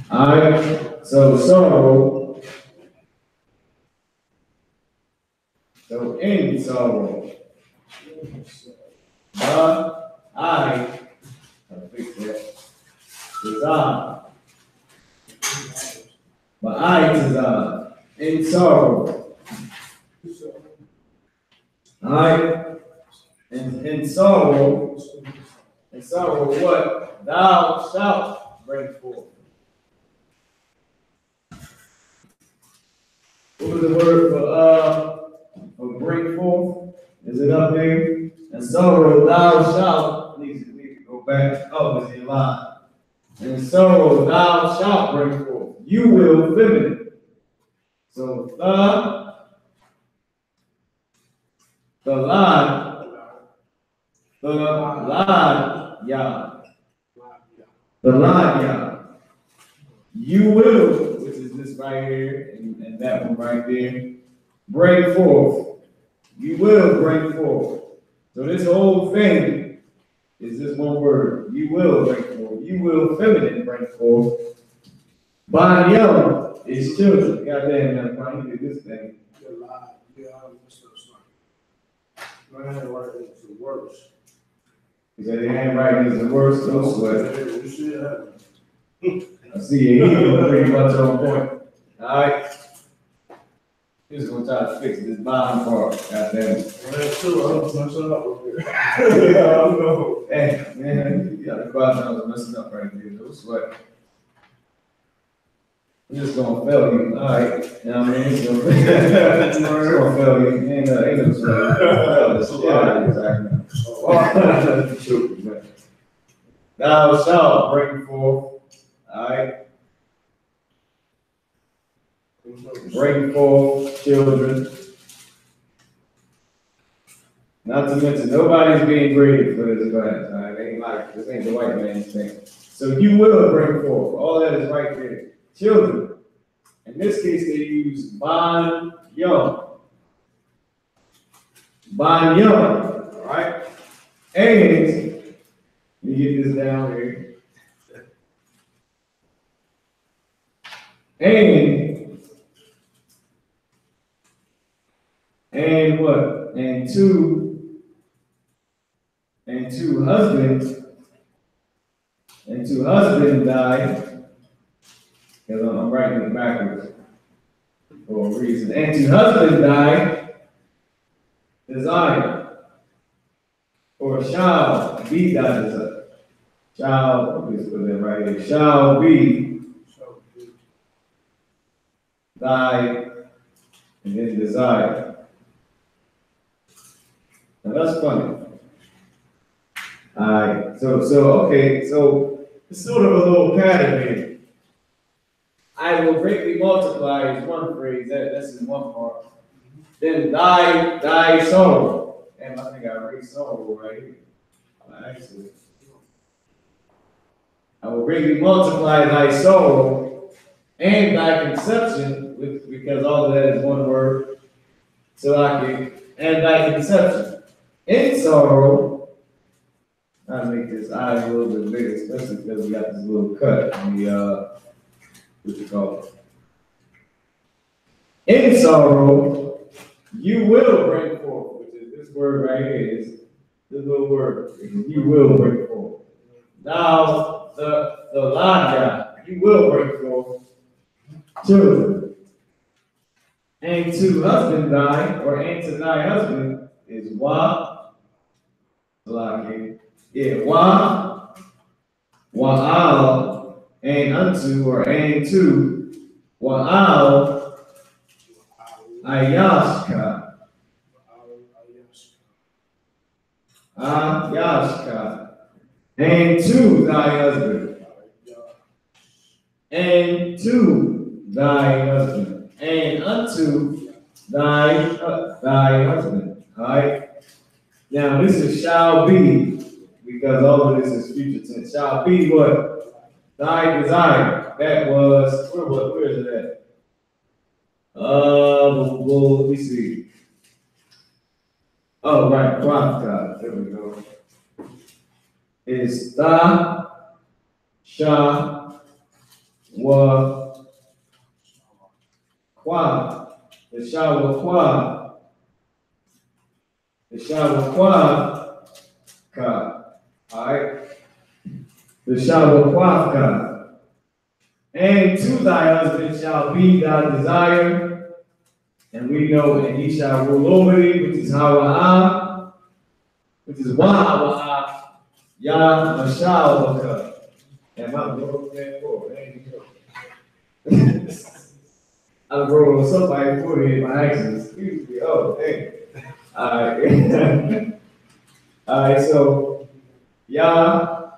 Alright, so sorrow. So in sorrow. I'll fix that. thy. Ba'ai is in sorrow. Alright? In sorrow, what? Thou shalt bring forth. What was the word for bring forth? Is it up there? And sorrow thou shalt, needs to go back up as in line. And sorrow thou shalt bring forth. You will feminine. So the line, Yah. The line, Yah. You will, which is this right here, and that one right there, bring forth. You will bring forth. So this whole thing is this one word. You will bring forth. You will feminine bring forth. Ban is children. Goddamn, man, why you do this thing?
My handwriting is the worst.
He said the handwriting is the worst. No sweat.
You see that?
I see it. He's pretty much on point. All right. Just gonna try to fix this bottom part. Goddamn.
That's true. I was messing up with it. Yeah, I know.
Hey, man, you got the crowd I was messing up right there. No sweat. I'm just gonna fail you. All right. You know what I mean? It's gonna fail you. Ain't no sweat. Yeah, exactly. Thou shalt bring forth. All right. Bring forth children. Not to mention, nobody's being graded for this class. All right? Ain't like this ain't the white man's thing. So you will bring forth. All that is right there. Children. In this case, they use ban young. Ban young. All right. And let me get this down here. And what? And two husbands died. Because I'm writing it backwards for a reason. And two husbands died. Desire. Or shall be died. Shall, let's put that right here. Shall be died and then desire. Now that's funny. Alright, so okay, so it's sort of a little pattern here. I will greatly multiply is one phrase, that's in one part. Then thy sorrow. And I think I raised sorrow right here. Actually. I will greatly multiply thy sorrow and thy conception, because all of that is one word. So I can, and thy conception. In sorrow, I'll make this eye a little bit bigger, especially because we got this little cut on the, what you call it. In sorrow, you will bring forth, which is this word right here, is this little word. You will bring forth. Now, the Lanya, you will bring forth children. And to husband die, or and to thy husband is wa. Wa'al, and unto, or and to, wa'al, I.S.K., and to thy husband, and to thy husband, and unto thy husband. All right. Now this is shall be, because all of this is future tense. Shall be what? Thy desire. That was where is it at? Well, let me see. Oh, right, Quafka. There we go. It's tha, sha, wa, kwa. The sha wa kwa. The sha wa kwa, ka. All right. The sha wa kwa ka. And to thy husband shall be thy desire, and we know, and he shall rule over thee, which is Hawa'ah, which is Wahawa'ah, Yah Mashal. And my broke man for I rolled somebody forehead by accident. Excuse me. Oh, hey. All right. All right, so Yah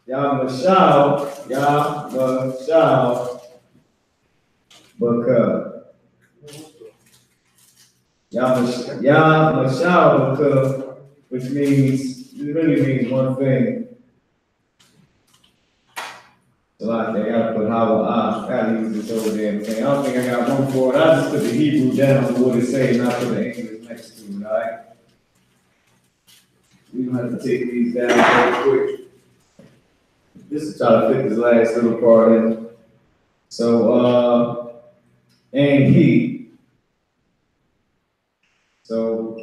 Mashal, Baka. Yah Mashal Baka, which means, it really means one thing. So I gotta put Hawa'ah, gotta use this over there. I don't think I got room for it. I just put the Hebrew down for what it says, not put the English next to it, all right? We're gonna have to take these down very quick. This is try to fit this last little part in. So, and he. So,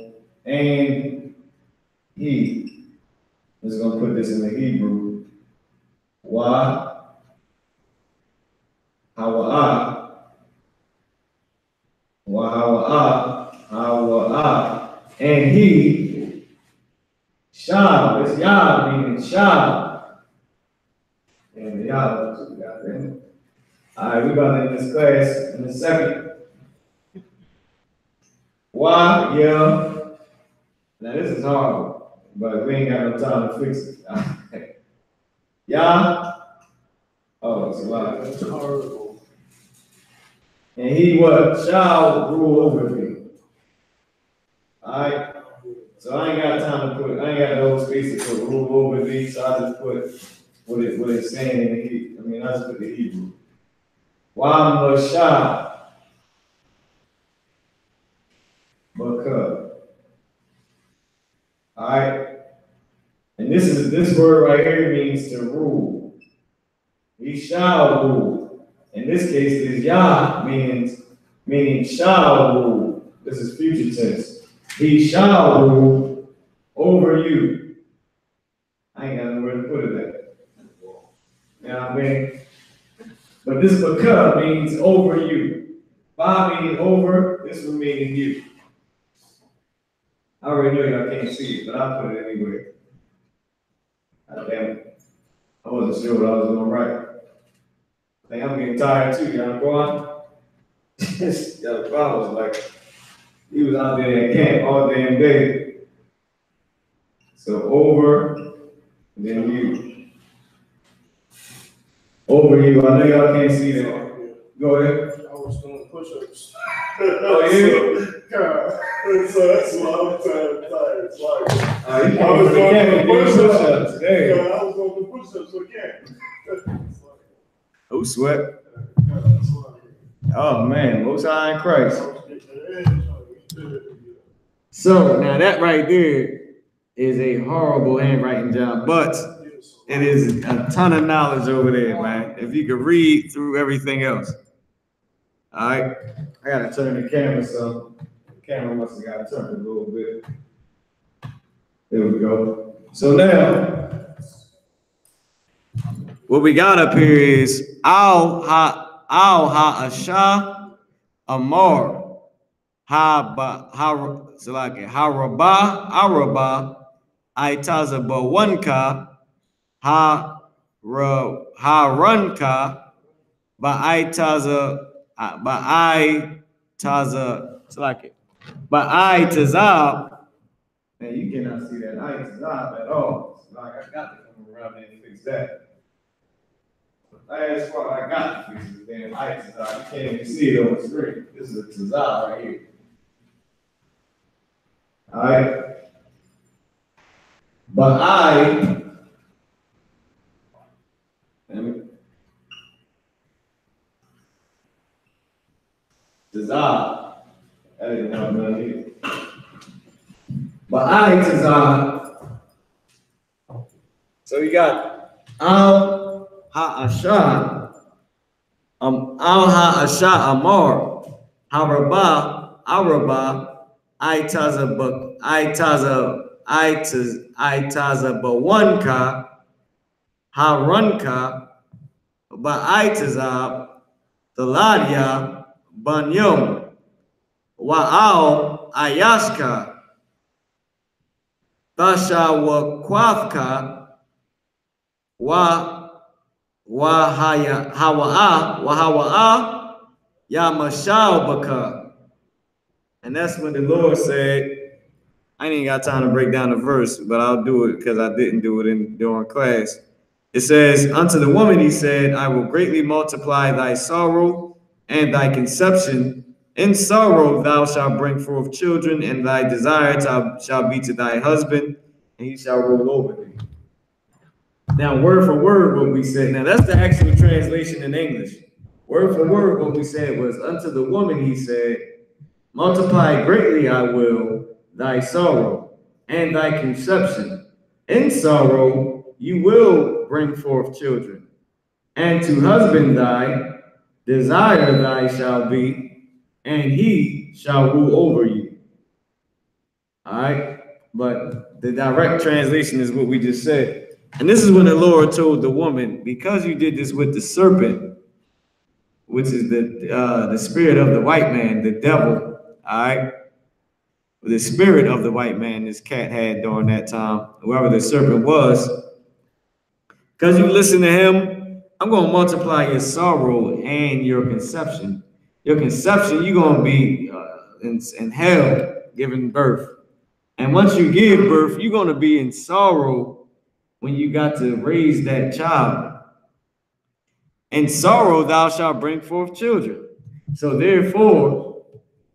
and he. I'm just gonna put this in the Hebrew. Why? Hawa'ah, and he shall, it's Yah meaning shall. And the Yah, that's what we got there. All right, we're about to end this class in a second. Why? Yeah. Now this is hard, but we ain't got no time to fix it. Yah. Oh, it's a lot. That's horrible. And he what? Shall rule over me. Alright? So I ain't got time to put, I ain't got no space to put rule over me, so I just put what it's saying in the Hebrew. I mean, I just put the Hebrew. Why Mashah? Because. Alright? And this word right here means to rule. He shall rule. In this case, this Yah meaning shall rule. This is future tense. He shall rule over you. I ain't got nowhere to put it at. You know what I mean? But this Baka means over you. Ba meaning over, this one meaning you. I already know y'all can't see it, but I'll put it anyway. God damn it. I wasn't sure what I was doing right. I think I'm getting tired too, y'all go on. Y'all was like, he was out there in camp all damn day. So over, then you. Over you. I know y'all can't see that. Go ahead.
I was doing push-ups.
Oh, yeah?
So that's why I'm tired. It's like,
I was doing push-ups. Hey.
Yeah, I was doing the push-ups again.
Who sweat? Oh man, Most High in Christ. So now that right there is a horrible handwriting job, but it is a ton of knowledge over there, man. If you could read through everything else. All right, I gotta turn the camera, so the camera must have got turned a little bit. There we go. So now, what we got up here is Al Ha'asha Amar Haraba Aitaza Bawanka Harunka Ba'aitazab. Man, you cannot see that Aitazab at all. So like I got to come around there and fix that. Last part I got to fix is damn Aitazab. You can't even see it on the screen. This is a Tazab right here. All right. But Tazab. That didn't help none here. But Tazab. So you got Al Ha'asha Amar Araba Aitaza Bawanka Harunka Ba'itazab, Thaladia, Banyom, Wa'al, Ayashka, Tashawakwafka, Wahawa'a, Yamashalbaka. And that's when the Lord said, I ain't got time to break down the verse, but I'll do it because I didn't do it during class. It says, unto the woman he said, I will greatly multiply thy sorrow and thy conception. In sorrow thou shalt bring forth children, and thy desire shall be to thy husband, and he shall rule over thee. Now, word for word, what we said, now that's the actual translation in English. Word for word, what we said was, unto the woman he said, multiply greatly I will thy sorrow and thy conception. In sorrow you will bring forth children, and to husband thy desire thy shall be, and he shall rule over you. All right, but the direct translation is what we just said. And this is when the Lord told the woman, because you did this with the serpent, which is the spirit of the white man, the devil, all right? The spirit of the white man this cat had during that time, whoever the serpent was, because you listen to him, I'm going to multiply your sorrow and your conception. Your conception, you're going to be in hell giving birth. And once you give birth, you're going to be in sorrow when you got to raise that child. In sorrow thou shalt bring forth children. So therefore,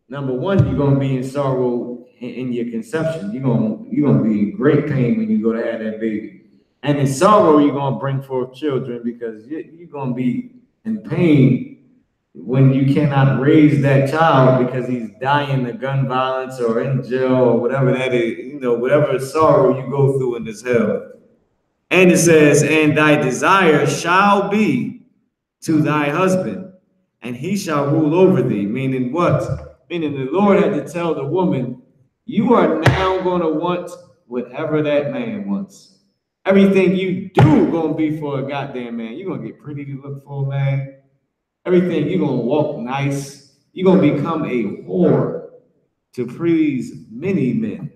number one, you're going to be in sorrow in your conception. You're gonna be in great pain when you go to have that baby. And in sorrow, you're going to bring forth children because you're going to be in pain when you cannot raise that child because he's dying of gun violence or in jail or whatever that is, whatever sorrow you go through in this hell. And it says, and thy desire shall be to thy husband, and he shall rule over thee. Meaning what? Meaning the Lord had to tell the woman, you are now going to want whatever that man wants. Everything you do going to be for a goddamn man. You're going to get pretty to look for a man. Everything, you're going to walk nice. You're going to become a whore to please many men.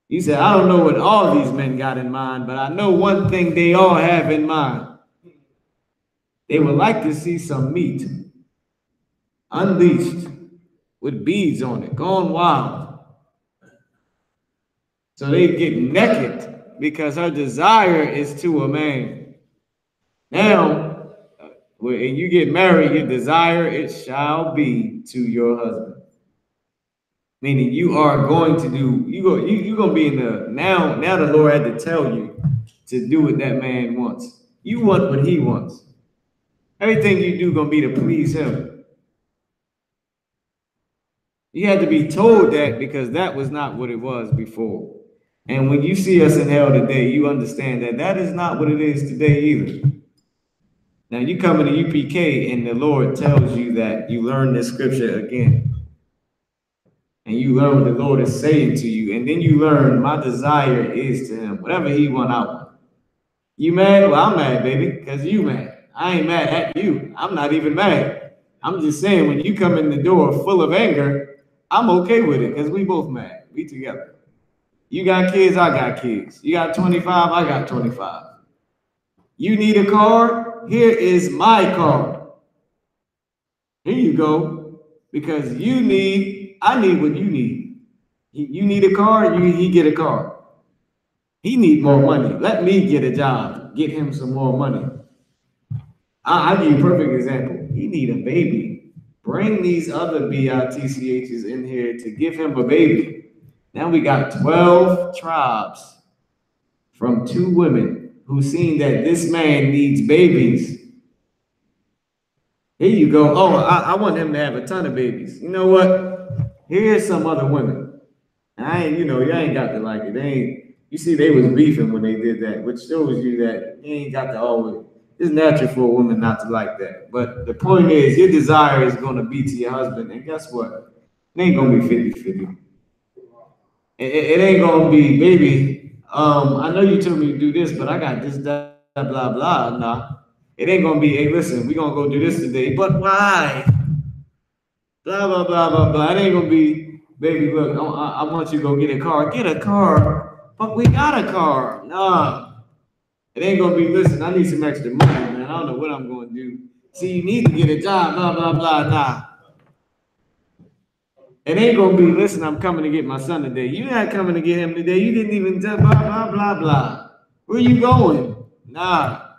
He said, I don't know what all these men got in mind, but I know one thing they all have in mind. They would like to see some meat unleashed with beads on it, going wild. So they get naked because her desire is to a man. Now, when you get married, your desire, it shall be to your husband. Meaning you are going to do, you're going to be in the, now the Lord had to tell you to do what that man wants. You want what he wants. Everything you do going to be to please him. You had to be told that because that was not what it was before. And when you see us in hell today, you understand that that is not what it is today either. Now you come into UPK and the Lord tells you that you learn this scripture again. And you learn what the Lord is saying to you. And then you learn my desire is to him. Whatever he want, I want. You mad? Well, I'm mad, baby, because you mad. I ain't mad at you. I'm not even mad. I'm just saying when you come in the door full of anger, I'm okay with it because we both mad. We together. You got kids, I got kids. You got 25, I got 25. You need a car? Here is my car. Here you go. Because I need what you need. You need a car, he get a car. He need more money. Let me get a job. Get him some more money. I'll give you a perfect example. He need a baby. Bring these other BITCHs in here to give him a baby. Now we got 12 tribes from 2 women who seen that this man needs babies. Here you go. Oh, I want him to have a ton of babies. You know what? Here's some other women. And you ain't got to like it. You see, they was beefing when they did that, which shows you that you ain't got to always. It's natural for a woman not to like that. But the point is, your desire is going to be to your husband. And guess what? It ain't going to be 50-50. It ain't going to be, baby, I know you told me to do this, but I got this, blah, blah, blah. Nah. It ain't gonna be, hey, listen, we're gonna go do this today, but why? Blah, blah, blah, blah, blah. It ain't gonna be, baby, look, I want you to go get a car. Get a car, but we got a car. Nah. It ain't gonna be, listen, I need some extra money, man. I don't know what I'm gonna do. See, you need to get a job, blah, blah, blah, nah. It ain't gonna be, listen, I'm coming to get my son today. You're not coming to get him today. You didn't even tell blah, blah, blah, blah. Where you going? Nah.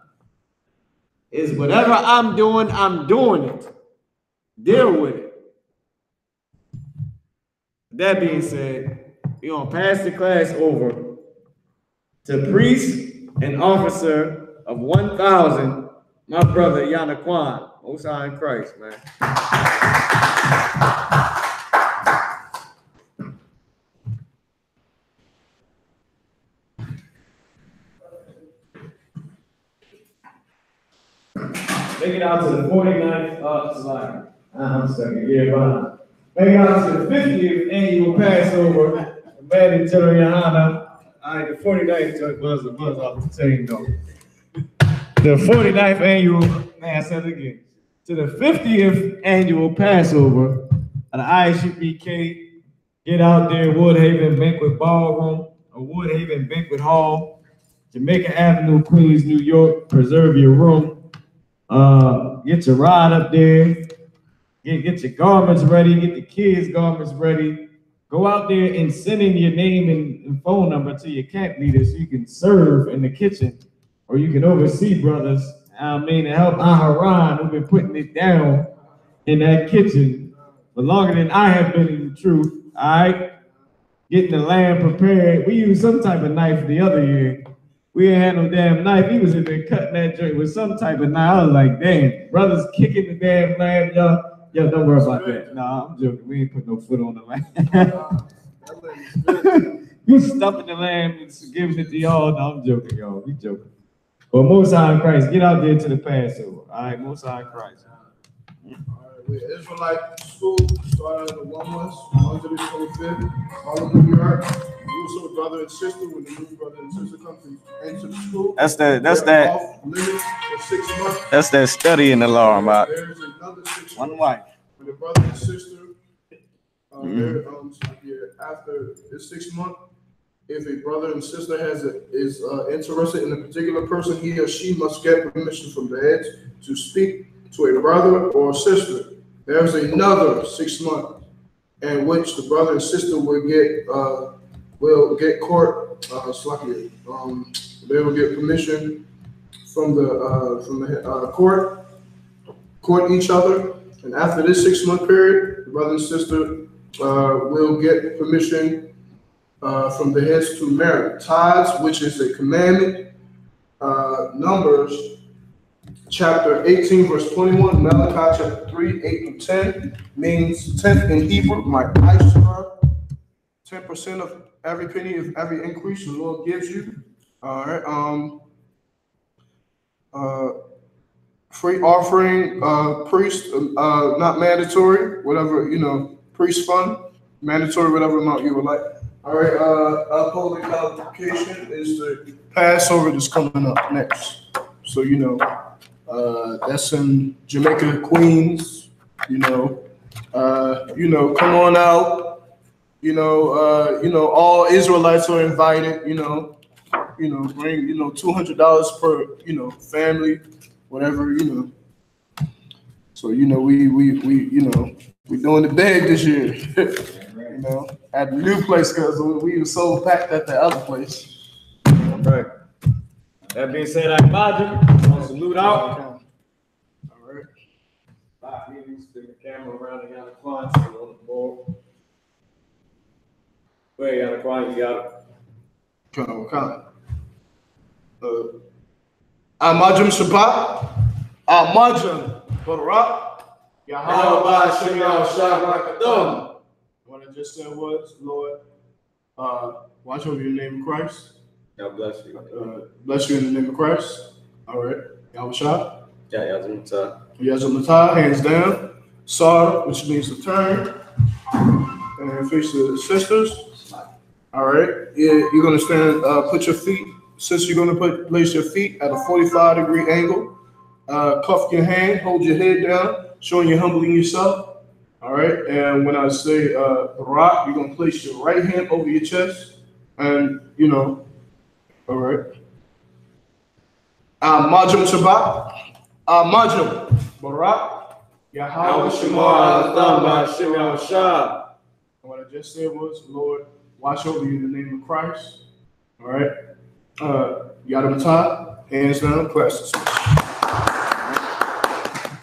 It's whatever I'm doing it. Deal with it. That being said, we're gonna pass the class over to priest and officer of 1,000, my brother Yanaquan. Most High in Christ, man. Make it out to the 49th slide. I'm stuck here, behind. Make it out to the 50th annual Passover of GEN.YAHANNA. All right, the 49th joint was the buzz off the chain, though. The 49th annual, man, I said it again. To the 50th annual Passover of the I.S.U.P.K. Get out there, Woodhaven Banquet Ballroom, or Woodhaven Banquet Hall, Jamaica Avenue, Queens, New York. Preserve your room. Get your ride up there. Get your garments ready. Get the kids' garments ready. Go out there and send in your name and phone number to your camp leader so you can serve in the kitchen, or you can oversee brothers. I mean, to help Aharon, who've been putting it down in that kitchen for longer than I have been in the truth. All right, getting the lamb prepared. We used some type of knife the other year. We ain't had no damn knife. He was in there cutting that joint with some type of knife. I was like, damn, brothers kicking the damn lamb, y'all. Yo, don't worry about that. Nah, I'm joking. We ain't put no foot on the lamb. You stuffing the lamb and giving it to y'all. No, I'm joking, y'all. We joking. But Most High in Christ, get out there to the Passover. All right, Most High in Christ.
We Israelite school started in the 1 month, 1 to the 25th, all of New York. Also, brother and sister, when the new brother and sister come into the school.
That's that.
For 6 months.
That's that study in the law, about.
There's another 6
one
months.
wife.
When the brother and sister, after the 6 month, if a brother and sister is interested in a particular person, he or she must get permission from the heads to speak to a brother or sister. There's another 6 months in which the brother and sister will get court. They will get permission from the court each other. And after this 6 month period, the brother and sister will get permission from the heads to marry. Tithes, which is a commandment. Numbers chapter 18, verse 21. Malachi chapter 3, 8 through 10 means 10th in Hebrew. My Isupk, 10% of every penny of every increase the Lord gives you. All right. Free offering, priest, not mandatory, whatever, priest fund, mandatory, whatever amount you would like. All right, upholding convocation is the Passover that's coming up next. So, that's in Jamaica, Queens, come on out, all Israelites are invited, bring, $200 per, family. Whatever, So, we doing it big this year, at the new place, because we were so packed at the other place.
All right. That being said, I imagine, I'll salute out.
All right.
5 meetings, spin the camera around the Yanaquan, on the board. Wait, Yanaquan, you got it.
Kind of. Amajum Shabbat, Amajum Barak, Yahweh Shem Shabbat. What I just said was, Lord, watch over your name of Christ.
God bless you.
Bless you in the name of Christ. All right. Yahweh Shah.
Yazamata.
Hands down. Sar, which means to turn. And face the sisters. All right. You're going to stand, put your feet. Since you're going to place your feet at a 45-degree angle, Cuff your hand, hold your head down, showing you're humbling yourself. All right. And when I say Barak, you're gonna place your right hand over your chest, and all right. Majum Shabbat, Majum Barak, Yahweh Shema Adam Shah. What I just said was, Lord, watch over you in the name of Christ. All right. Yadamatah, hands down, press.